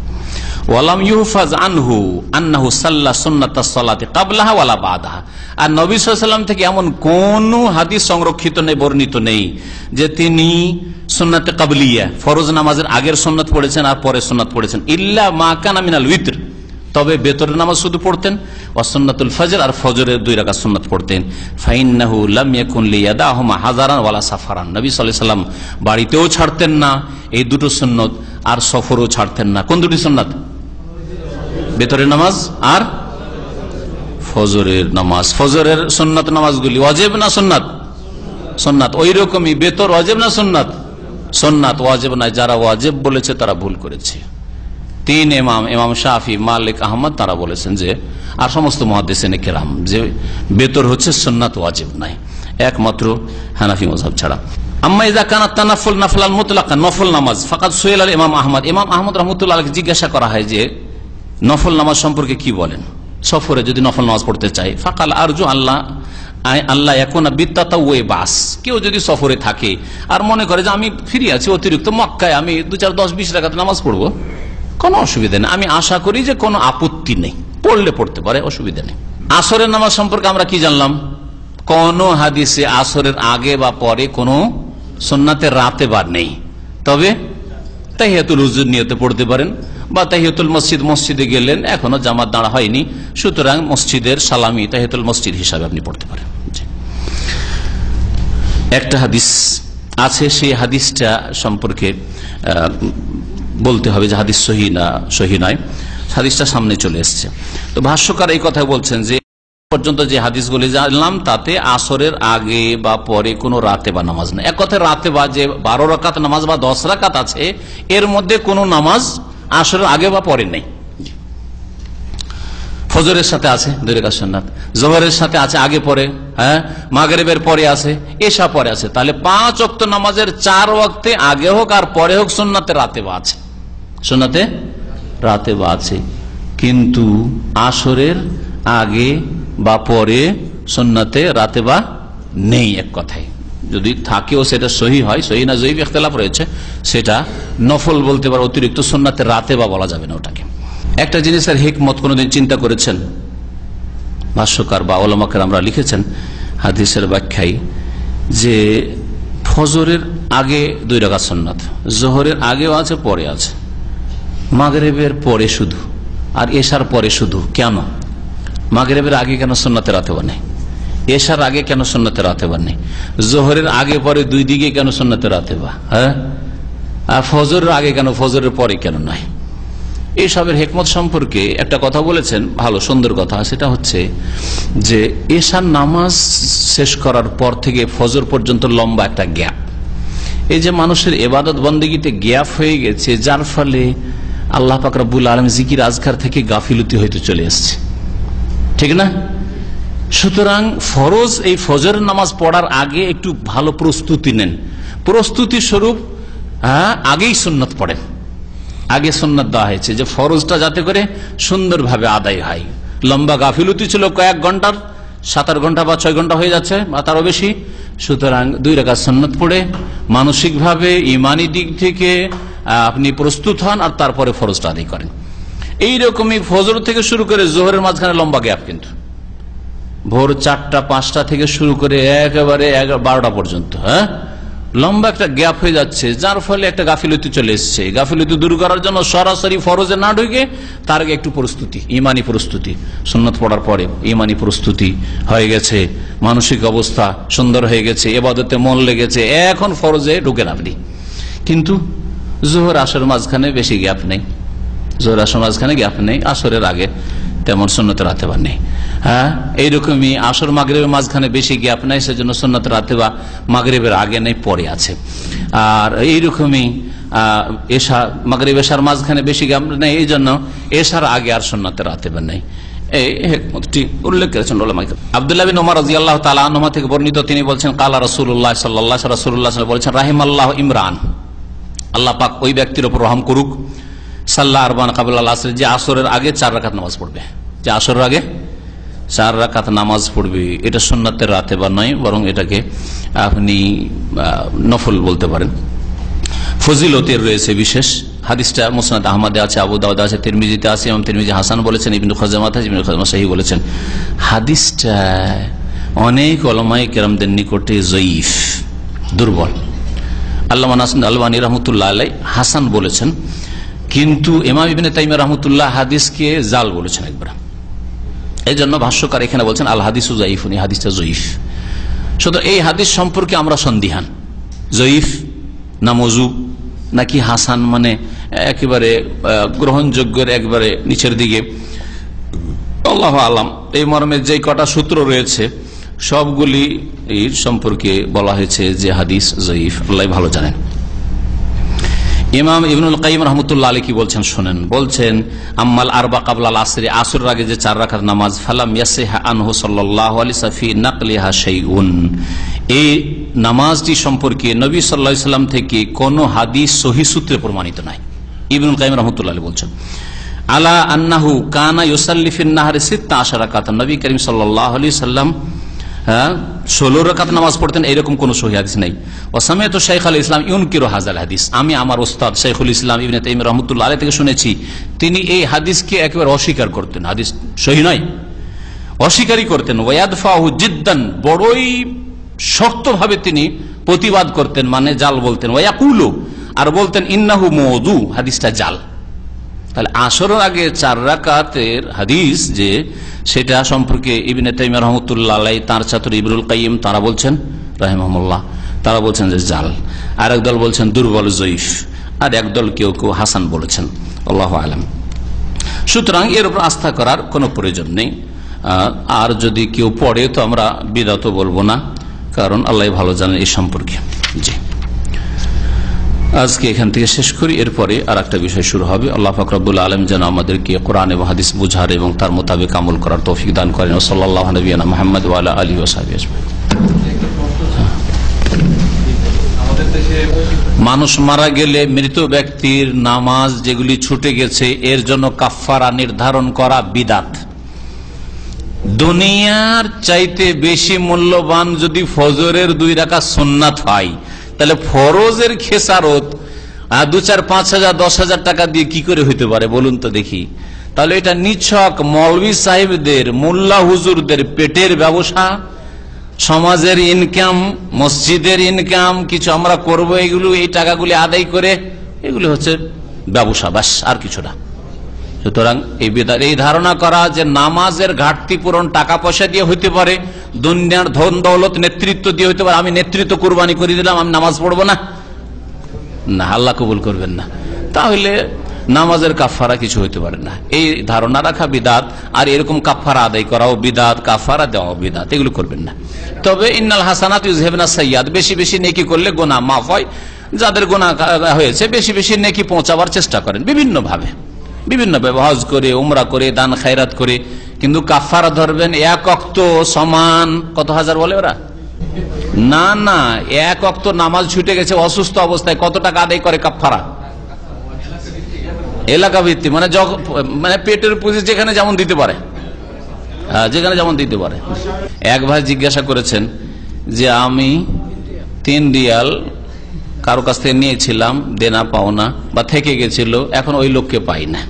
ওয়ালাম ইউহফাজ আনহু আন্নাহু সাল্লা সুন্নাতাস সালাতি ক্বাবলাহা ওয়ালা বাদাহা, আর নবী সাল্লাল্লাহু আলাইহি ওয়াসাল্লাম থেকে এমন কোন হাদিস সংরক্ষিত নেই, বর্ণিত নেই যে তিনি সুন্নাতে ক্বাবলিয়া, ফরজ নামাজের আগের সুন্নাত পড়েছেন আর পরে সুন্নাত পড়েছেন, ইল্লা মা কানা মিনাল উইতর, তবে বেতরের নামাজ শুধু পড়তেন, ওয়াসুন্নাতুল ফজর, আর ফজরের 2 রাকাত সুন্নাত পড়তেন। ফাইন্নাহু লাম ইয়াকুন লিয়াদাহুমা হাজারান ওয়ালা সাফারান, নবী সাল্লাল্লাহু আলাইহি ওয়াসাল্লাম বাড়িতেও ছাড়তেন না এই দুটো সুন্নাত, আর সফরও ছাড়তেন না। কোন দুটি সুন্নাত? বেতরের নামাজ আর ফজরের নামাজ। ফজরের সুন্নাত নামাজগুলি ওয়াজিব না সুন্নাত? সুন্নাত। ওই রকমই বেতর ওয়াজিব না সুন্নাত? সুন্নাত ওয়াজিব নাই, যারা ওয়াজিব বলেছে তারা ভুল করেছে। 3 ইমাম শাফি, মালিক, আহমদ তারা বলেছেন যে, আর সমস্ত মুহাদ্দিসিনে কেরাম, যে বেতর হচ্ছে সুন্নাত ওয়াজিব নাই, একমাত্র হানাফি মাযহাব ছাড়া। আম্মা ইযা কানাত তানাফুল নাফলান মুতলাকান, নফল নামাজ, ফাকাদ সুইল আল ইমাম আহমদ, ইমাম আহমদ রাহমাতুল্লাহ আলাইহি জিজ্ঞাসা করা হয় যে নফল নামাজ সম্পর্কে কি বলেন, সফরে যদি নফল নামাজ পড়তে চাই। ফাকাল আরজু আল্লাহ ইয়াকুনা বিতাতাওয়ি বাস, কেউ যদি সফরে থাকে আর মনে করে যে আমি ফিরে আছি অতিরিক্ত মক্কায়, আমি 2, 4, 10, 20 রাকাত নামাজ পড়বো, কোনো অসুবিধা নেই। আমি আশা করি যে কোনো আপত্তি নেই, পড়লে পড়তে পারে, অসুবিধা নেই। আসরের নামাজ সম্পর্কে আমরা কি জানলাম? কোন হাদিসে আসরের আগে বা পরে কোনো সুন্নাতে রাতে বা নেই, তবে তাহিয়াতুল উযুর নিয়তে পড়তে পারেন, বা তাহিয়াতুল মসজিদে গেলেন, এখনো জামাত দাঁড়া হয়নি, সুতরাং মসজিদের সালামি তাহিয়াতুল মসজিদ হিসাবে আপনি পড়তে পারেন। একটা হাদিস আছে, সেই হাদিসটা সম্পর্কে বলতে হবে যে হাদিস সহি নয়, হাদিসটা সামনে চলে এসছে। তো ভাষ্যকার এই কথা বলছেন যে পর্যন্ত যে হাদিসগুলি জানলাম তাতে আসরের আগে বা পরে কোনো রাতে বা নামাজ নেই। এক কথায় রাতে বা যে 12 রাকাত নামাজ বা 10 রাকাত আছে, এর মধ্যে কোনো নামাজ আসরের আগে বা পরে নেই। ফজরের সাথে আছে 2 রাকাত সুন্নাত, জোহরের সাথে আছে আগে পরে, মাগরিবের পরে আছে, এশা পরে আছে। তাহলে 5 ওয়াক্ত নামাজের 4 ওয়াক্তে আগে হোক আর পরে হোক সুন্নাতে রাতেবা আছে, সুন্নাতে রাতেবা আছে। কিন্তু আসরের আগে বা পরে সুন্নাতে রাতেবা নেই। এক কথায় যদি থাকেও সেটা সহি হয়, সহি না জয়ীফ ইখতিলাফ রয়েছে, সেটা নফল বলতে পারে, অতিরিক্ত সুন্নাতে রাতেবা বলা যাবে না ওটাকে। একটা জিনিসের হিকমত কোনদিন চিন্তা করেছেন ভাষ্যকার বা উলামা কেরামরা লিখেছেন হাদিসের ব্যাখ্যায়, যে ফজরের আগে 2 রাকাত সুন্নাত, জোহরের আগেও আছে পরে আছে, মাগরিবের পরে শুধু, আর এশার পরে শুধু। কেন মাগরিবের আগে কেন সুন্নাতে রাতেবা নেই? এশার আগে কেন সুন্নাতে রাতেবা নেই? জোহরের আগে পরে 2 দিকে কেন সুন্নাতে রাতেবা? আর ফজরের আগে কেন, ফজরের পরে কেন নয়? এইসবের হিকমত সম্পর্কে একটা কথা বলেছেন, ভালো সুন্দর কথা। সেটা হচ্ছে যে এশার নামাজ শেষ করার পর থেকে ফজর পর্যন্ত লম্বা একটা গ্যাপ, এই যে মানুষের ইবাদত বন্দেগীতে গ্যাপ হয়ে গেছে, যার ফলে আল্লাহ পাক রব্বুল আলামিন জিকির আজকার থেকে গাফিলতি হইতে চলে এসছে, ঠিক না? সুতরাং ফরজ এই ফজরের নামাজ পড়ার আগে একটু ভালো প্রস্তুতি নেন, প্রস্তুতি স্বরূপ আগেই সুন্নত পড়েন। আগে সুন্নত দেওয়া হয়েছে যে ফরজটা যাতে করে সুন্দরভাবে আদায় হয়। লম্বা গাফিলতি ছিল কয়েক ঘন্টার, 7-8 ঘন্টা বা 6 ঘন্টা হয়ে যাচ্ছে বা তারও বেশি। সুতরাং 2 রাকাত সুন্নত পড়ে মানসিকভাবে ইমানি দিক থেকে আপনি প্রস্তুত হন, আর তারপরে ফরজটা আদায় করেন। এইরকমই ফজর থেকে শুরু করে জোহরের মাঝখানে লম্বা গ্যাপ, কিন্তু ভোর 4টা 5টা থেকে শুরু করে একেবারে 12টা পর্যন্ত লম্বা একটা গ্যাপ হয়ে যাচ্ছে, যার ফলে একটা গাফিলতি চলে এসছে। গাফিলতি দূর করার জন্য সরাসরি ফরজে না ঢুকে তার আগে একটু প্রস্তুতি, ইমানি প্রস্তুতি, সুন্নত পড়ার পরে ইমানি প্রস্তুতি হয়ে গেছে, মানসিক অবস্থা সুন্দর হয়ে গেছে, ইবাদতে মন লেগেছে, এখন ফরজে ঢুকেন আপনি। কিন্তু জোহর আসর মাঝখানে বেশি গ্যাপ নেই, জোহর আসর মাঝখানে গ্যাপ নেই, আসরের আগে তেমন সুন্নত রাতেবা নেই। এইরকমই আসর মাগরিবের মাঝখানে বেশি গ্যাপ নেই, সেজন্য সুন্নত রাতেবা মাগরিবের আগে নেই, পরে আছে। আর এইরকমই এশা মাগরিব এশার মাঝখানে বেশি গ্যাপ নেই, এই জন্য এশার আগে আর সুন্নত রাতেবা নেই। এই হিকমতটি উল্লেখ করেছেন উলামা। আব্দুল্লাহ বিন ওমর রাদিয়াল্লাহু তাআলা আনহু থেকে বর্ণিত, তিনি বলছেন কালা রাসূলুল্লাহ সাল্লাল্লাহু আলাইহি ওয়াসাল্লাম বলেছেন, রাহিমাল্লাহু ইমরান, আল্লাহ পাক ওই ব্যক্তির উপর রহম করুক, সাল্লা আরবান কাবলা আল আসর, যে আসরের আগে 4 রাকাত নামাজ পড়বে, যে আসরের আগে 4 রাকাত নামাজ পড়বে। এটা সুন্নাতের রাতেবা নয়, বরং এটাকে আপনি নফল বলতে পারেন। ফজিলতের রয়েছে বিশেষ, হাদিসটা মুসনাদ আহমদে আছে, আবু দাউদ আছে, তিরমিজিতে আছে, ইমাম তিরমিজি হাসান বলেছেন, ইবনে খুজাইমাহ আছে, ইবনে খুজাইমাহ সহিহ বলেছেন। হাদিসটা অনেক উলামায়ে কেরামদের নিকটে জয়ীফ, দুর্বল। আল্লামা নাসির আলবানী রাহমাতুল্লাহ আলাইহি হাসান বলেছেন, কিন্তু ইমাম ইবনে তাইমিয়া রাহমাতুল্লাহ হাদিসকে জাল বলেছেন একবার। এই জন্য ভাষ্যকার এখানে বলছেন আল হাদিসু যায়িফুন, এই হাদিসটা জয়ীফ। সুতরাং এই হাদিস সম্পর্কে আমরা সন্দিহান, জয়ীফ না মওযু নাকি হাসান, মানে একেবারে গ্রহণযোগ্যের একবারে নিচের দিকে, আল্লাহু আলাম। এই মর্মে যে কটা সূত্র রয়েছে সবগুলি এর সম্পর্কে বলা হয়েছে যে হাদিস জয়ীফ, আল্লাহ ভালো জানেন। ইমাম ইবনুল কাইয়িম রাহমাতুল্লাহ আলাইহি কি বলছেন শুনেন। বলছেন আম্মাল আরবা ক্বাবলাল আসরি, আসরের আগে যে 4 রাকাত নামাজ, ফালাম ইয়াসিহা আনহু সাল্লাল্লাহু আলাইহি ওয়াসাল্লাম ফি নাকলিহা শাইউন, এই নামাজটি সম্পর্কে নবী সাল্লাল্লাহু আলাইহি ওয়াসাল্লাম থেকে কোন হাদিস সহিহ সূত্রে প্রমাণিত নাই। ইবনুল কাইয়িম রাহমাতুল্লাহ আলাইহি বলছেন আলা আন্নাহু কানা ইউসাল্লি ফিন নাহারি 16 রাকাত, নবী করিম সাল্লাল্লাহু আলাইহি ওয়াসাল্লাম 16 রাকাত নামাজ পড়তেন, এরকম কোন সহিহ হাদিস নাই। ওয়াসামিআতু শাইখুল ইসলাম ইউনকিরু হাযাল হাদিস, আমি আমার ওস্তাদ শাইখুল ইসলাম ইবনে তাইমিয়া রাহমাতুল্লাহ আলাইহি থেকে শুনেছি তিনি এই হাদিসকে একেবারে অস্বীকার করতেন, হাদিস সহিহ নয়, অস্বীকারই করতেন। ওয়ায়াদফাহু জিদ্দান, বড়ই শক্তভাবে তিনি প্রতিবাদ করতেন, মানে জাল বলতেন। ওয়ায়াকুলু, আর বলতেন ইন্নাহু মওদু, হাদিসটা জাল। তাহলে আসরের আগে 4 রাকাতের হাদিস যে, সেটা সম্পর্কে ইবনে তাইমিয়া রাহমাতুল্লাহ আলাইহি তার ছাত্র ইবনুল কাইয়িম তারা বলছেন রাহিমাহুল্লাহ, তারা বলছেন যে জাল, আর একদল বলছেন দুর্বল জয়ীফ, আর একদল কেউ কেউ হাসান বলেছেন, আল্লাহু আলাম। সুতরাং এর উপর আস্থা করার কোনো প্রয়োজন নেই। আর যদি কেউ পড়ে তো আমরা বিদআত বলবো না, কারণ আল্লাহ ভালো জানেন এই সম্পর্কে। জি, আজকে এখান থেকে শেষ করি, এরপরে আর একটা বিষয় শুরু হবে। আল্লাহ পাক রব্বুল আলামিন যেন আমাদেরকে কোরআন এবং হাদিস বুঝার এবং তার মোতাবেক আমল করার তৌফিক দান করেন। সাল্লাল্লাহু নবিয়ানা মুহাম্মদ ওয়া আলা আলিহি ওয়া সাহবিহি আজমাইন। মানুষ মারা গেলে মৃত ব্যক্তির নামাজ যেগুলি ছুটে গেছে এর জন্য কাফফারা নির্ধারণ করা বিদআত। দুনিয়ার চাইতে বেশি মূল্যবান যদি ফজরের 2 রাকাত সুন্নাত হয়, তাহলে ফরজের খেসারত 2-4-5 হাজার 10,000 টাকা দিয়ে কি করে হইতে পারে বলুন তো দেখি। তাহলে এটা নিছক মৌলভী সাহেবদের, মোল্লা হুজুরদের পেটের ব্যবসা, সমাজের ইনকাম, মসজিদের ইনকাম, কিছু আমরা করব এগুলো, এই টাকাগুলি আদায় করে, এগুলো হচ্ছে ব্যবসা, বাস, আর কিছু না। সুতরাং এই ধারণা করা যে নামাজের ঘাটতি পূরণ টাকা পয়সা দিয়ে হইতে পারে, দুনিয়ার ধন দৌলত নেতৃত্ব দিয়ে হইতে পারে, আমি নেতৃত্ব কুরবানি করে দিলাম, আমি নামাজ পড়বো না, না, আল্লাহ কবুল করবেন না, তাহলে নামাজের কাফারা কিছু হইতে পারে না। এই ধারণা রাখা বিদাত, আর এরকম কাফারা আদায় করাও বিদাত, কাফারা দেওয়া বিদাত, এগুলো করবেন না। তবে ইন্নাল হাসানাত ইউযহিবনা সাইয়্যাত, বেশি বেশি নেকি করলে গুনাহ মাফ হয়। যাদের গুনাহ হয়েছে বেশি বেশি নেকি পৌঁছাবার চেষ্টা করেন বিভিন্ন ভাবে, হজ করে, উমরা করে, দান খায়রাত করে, কিন্তু কাফারা ধরবেন 1 ওয়াক্ত সমান কত হাজার বলে ওরা, না না, 1 ওয়াক্ত নামাজ ছুটে গেছে অসুস্থ অবস্থায়, কত টাকা আদায় করে কাফারা? এলাকা ভিত্তিক, মানে পেটের পুঁজি যেখানে যেমন দিতে পারে, যেখানে যেমন দিতে পারে। এক ভাই জিজ্ঞাসা করেছেন যে আমি 3 রিয়াল কারো কাছ থেকে নিয়েছিলাম, দেনা পাওনা বা থেকে গেছিল, এখন ওই লোককে পাই না।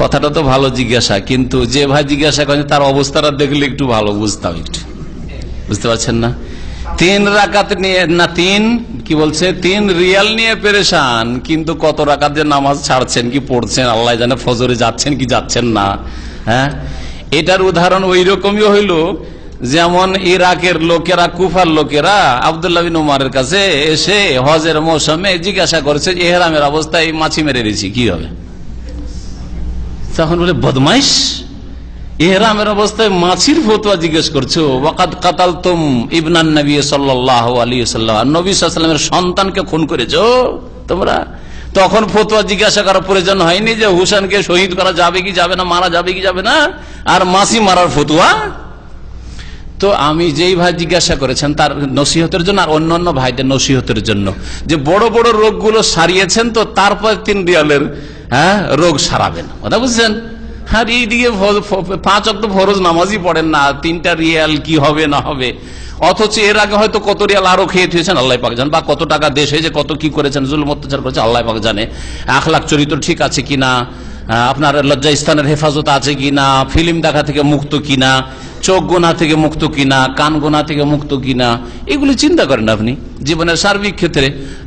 কথাটা তো ভালো জিজ্ঞাসা, কিন্তু যে ভাই জিজ্ঞাসা করেন তার অবস্থাটা দেখলে একটু ভালো বুঝতাম, একটু বুঝতে পারছেন না। 3 রাকাত নিয়ে না, 3 রিয়াল নিয়ে পেরেশান, কিন্তু কত রাকাত যে নামাজ ছাড়ছেন কি পড়ছেন আল্লাহ জানে, ফজরে যাচ্ছেন কি যাচ্ছেন না। হ্যাঁ, এটার উদাহরণ ওই রকমই হইল যেমন ইরাকের লোকেরা, কুফার লোকেরা আব্দুল্লাহ বিন উমারের কাছে এসে হজের মৌসুমে জিজ্ঞাসা করেছে ইহরামের অবস্থায় মাছি মেরে দিয়েছি কি হবে, তখন বলে বদমাইশ, ইহরামের অবস্থায় মাছির ফতোয়া জিজ্ঞেস করছো, ওয়াকাদ কাতালতুম ইবনান নবী সাল্লাল্লাহু আলাইহি ওয়াসাল্লাম, নবী সাল্লাল্লাহু আলাইহি ওয়াসাল্লামের সন্তানকে খুন করেছো তোমরা। তখন ফতোয়া জিজ্ঞাসা করার প্রয়োজন হয়নি যে হুসেনকে শহীদ করা যাবে কি যাবে না, মারা যাবে কি যাবে না, আর মাছি মারার ফতোয়া। তো আমি যেই ভাই জিজ্ঞাসা করেছেন তার নসিহতের জন্য, আর অন্যান্য ভাইদের নসিহতের জন্য, যে বড় বড় রোগগুলো সারিয়েছেন তো তারপর 3 রিয়ালের রোগ সারাবেন, কথা বুঝছেন। আর এইদিকে 5 ওয়াক্ত ফরজ নামাজই পড়েন না, 3টা রিয়াল কি হবে না হবে, অথচ এর আগে হয়তো কত রিয়াল আরো খেয়ে থুয়েছেন আল্লাহ পাক জানেন, বা কত টাকা দেশ হয়েছে কত কি করেছেন, জুলুম অত্যাচার করেছে আল্লাহ পাক জানে, আখলাক চরিত্র ঠিক আছে কিনা, আপনার লজ্জা স্থানের হেফাজত আছে কিনা, ফিল্ম দেখা থেকে মুক্ত কিনা, চোখ গোনা থেকে মুক্ত কিনা, কান গোনা থেকে মুক্ত কিনা, এগুলি চিন্তা করেন আপনি জীবনের সার্বিক ক্ষেত্রে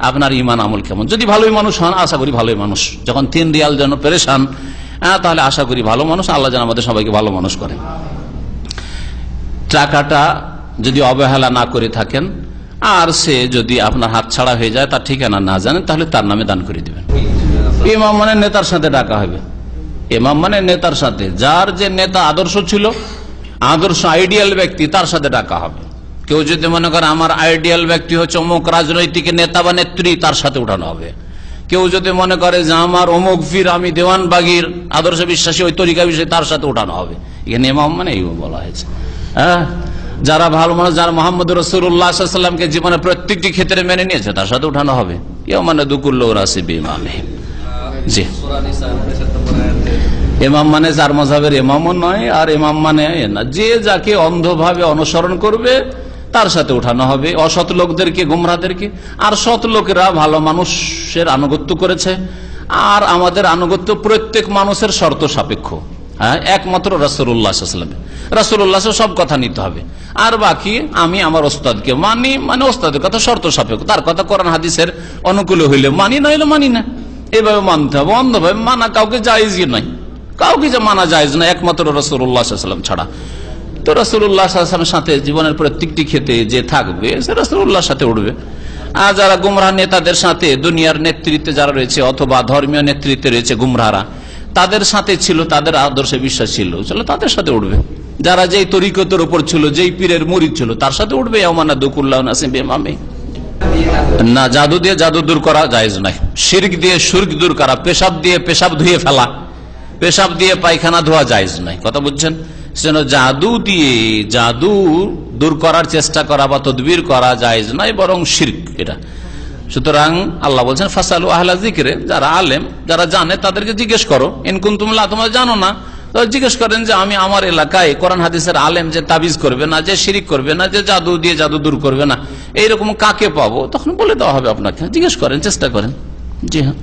আপনার ইমান আমল কেমন। যদি ভালোই মানুষ হন, আশা করি ভালোই মানুষ, যখন 3 রিয়াল যেন পেরেশান, তাহলে আশা করি ভালো মানুষ, আল্লাহ যেন আমাদের সবাইকে ভালো মানুষ করে। টাকাটা যদি অবহেলা না করে থাকেন, আর সে যদি আপনার হাত ছাড়া হয়ে যায়, তার ঠিকানা না জানেন, তাহলে তার নামে দান করে দিবেন। ইমাম মানে নেতার সাথে ডাকা হবে, ইমাম মানে নেতার সাথে, যার যে নেতা আদর্শ ছিল, আদর্শ আইডিয়াল ব্যক্তি, তার সাথে ডাকা হবে। কেউ যদি মনে করে আমার আইডিয়াল ব্যক্তি হচ্ছে অমুক রাজনৈতিক নেতা বা নেত্রী, তার সাথে উঠানো হবে। কেউ যদি মনে করে যে আমার অমুক পীর, আমি দেওয়ানবাগির আদর্শ বিশ্বাসী, ওই তরিকা বিষয় তার সাথে উঠানো হবে। এখানে ইমাম মানে এই বলা হয়েছে। হ্যাঁ, যারা ভালো মানুষ, যারা মোহাম্মদ রাসূলুল্লাহ সাল্লাল্লাহু আলাইহি ওয়াসাল্লামকে জীবনে প্রত্যেকটি ক্ষেত্রে মেনে নিয়েছে, তার সাথে উঠানো হবে। কেউ মানে দুকুল্লু রাসি বিমামে। জি, ইমাম মানে যার মাযহাবের ইমামও নয়, আর ইমাম মানে না, যে যাকে অন্ধভাবে অনুসরণ করবে তার সাথে উঠানো হবে। অসৎ লোকদেরকে, গুমরাহদেরকে। আর সৎ লোকেরা ভালো মানুষের আনুগত্য করেছে, আর আমাদের আনুগত্য প্রত্যেক মানুষের শর্ত সাপেক্ষ। হ্যাঁ, একমাত্র রাসূলুল্লাহ সাল্লাল্লাহু আলাইহি ওয়াসাল্লাম, রাসূলুল্লাহ সব কথা নিতে হবে। আর বাকি আমি আমার ওস্তাদকে মানি, মানে ওস্তাদের কথা শর্ত সাপেক্ষ, তার কথা কোরআন হাদিসের অনুকূলে হইলে মানি, না হইলে মানি না। এভাবে মানতে হবে, অন্ধভাবে মানা কাউকে জায়েজই নাই, কাউকে যে মানা জায়েজ না একমাত্র রাসূলুল্লাহ সাল্লাল্লাহু আলাইহি ওয়াসাল্লাম ছাড়া। তো রাসূলুল্লাহ সাল্লাল্লাহু আলাইহি ওয়াসাল্লামের সাথে জীবনের প্রত্যেকটি ক্ষেত্রে যে থাকবে সে রাসূলুল্লাহর সাথে উঠবে। আর যারা গুমরাহ নেতাদের সাথে, দুনিয়ার নেতৃত্বে যারা রয়েছে অথবা ধর্মীয় নেতৃত্বে রয়েছে গুমরাহরা, তাদের সাথে ছিল, তাদের আদর্শে বিশ্বাস ছিল, চলো তাদের সাথে উঠবে। যারা যেই তরিকতের উপর ছিল, যেই পীরের মুরিদ ছিল, তার সাথে উঠবে। ইয়াউমানা দুকুল্লাহু নাসিম বিমামে। না, জাদু দিয়ে জাদু দূর করা জায়েজ নাই। শিরক দিয়ে শিরক দূর করা, পেশাব দিয়ে পেশাব ধুয়ে ফেলা, পেশাব দিয়ে পায়খানা ধোয়া জায়েজ নাই। কথা বুঝছেন? সেজন্য জাদু দিয়ে জাদু দূর করার চেষ্টা করা বা তদবির করা জায়েজ নাই, বরং শিরক এটা। সুতরাং আল্লাহ বলছেন ফাসালু আহলা যিকরে, যারা আলেম, যারা জানে তাদেরকে জিজ্ঞেস করো। ইন কুনতুম লা, তোমরা জানো না, জিজ্ঞেস করেন যে আমি আমার এলাকায় কোরআন হাদিসের আলেম যে তাবিজ করবে না, যে শিরিক করবে না, যে জাদু দিয়ে জাদু দূর করবে না, এইরকম কাকে পাবো? তখন বলে দেওয়া হবে আপনাকে। জিজ্ঞেস করেন, চেষ্টা করেন। জি হ্যাঁ,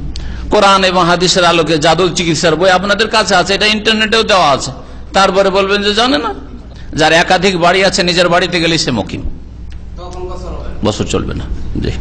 কোরআন এবং হাদিসের আলোকে জাদু চিকিৎসার বই আপনাদের কাছে আছে, এটা ইন্টারনেটেও দেওয়া আছে। তারপরে বলবেন যে জানে না। যার একাধিক বাড়ি আছে, নিজের বাড়িতে গেলে সে মকিম, বছর চলবে না। জি।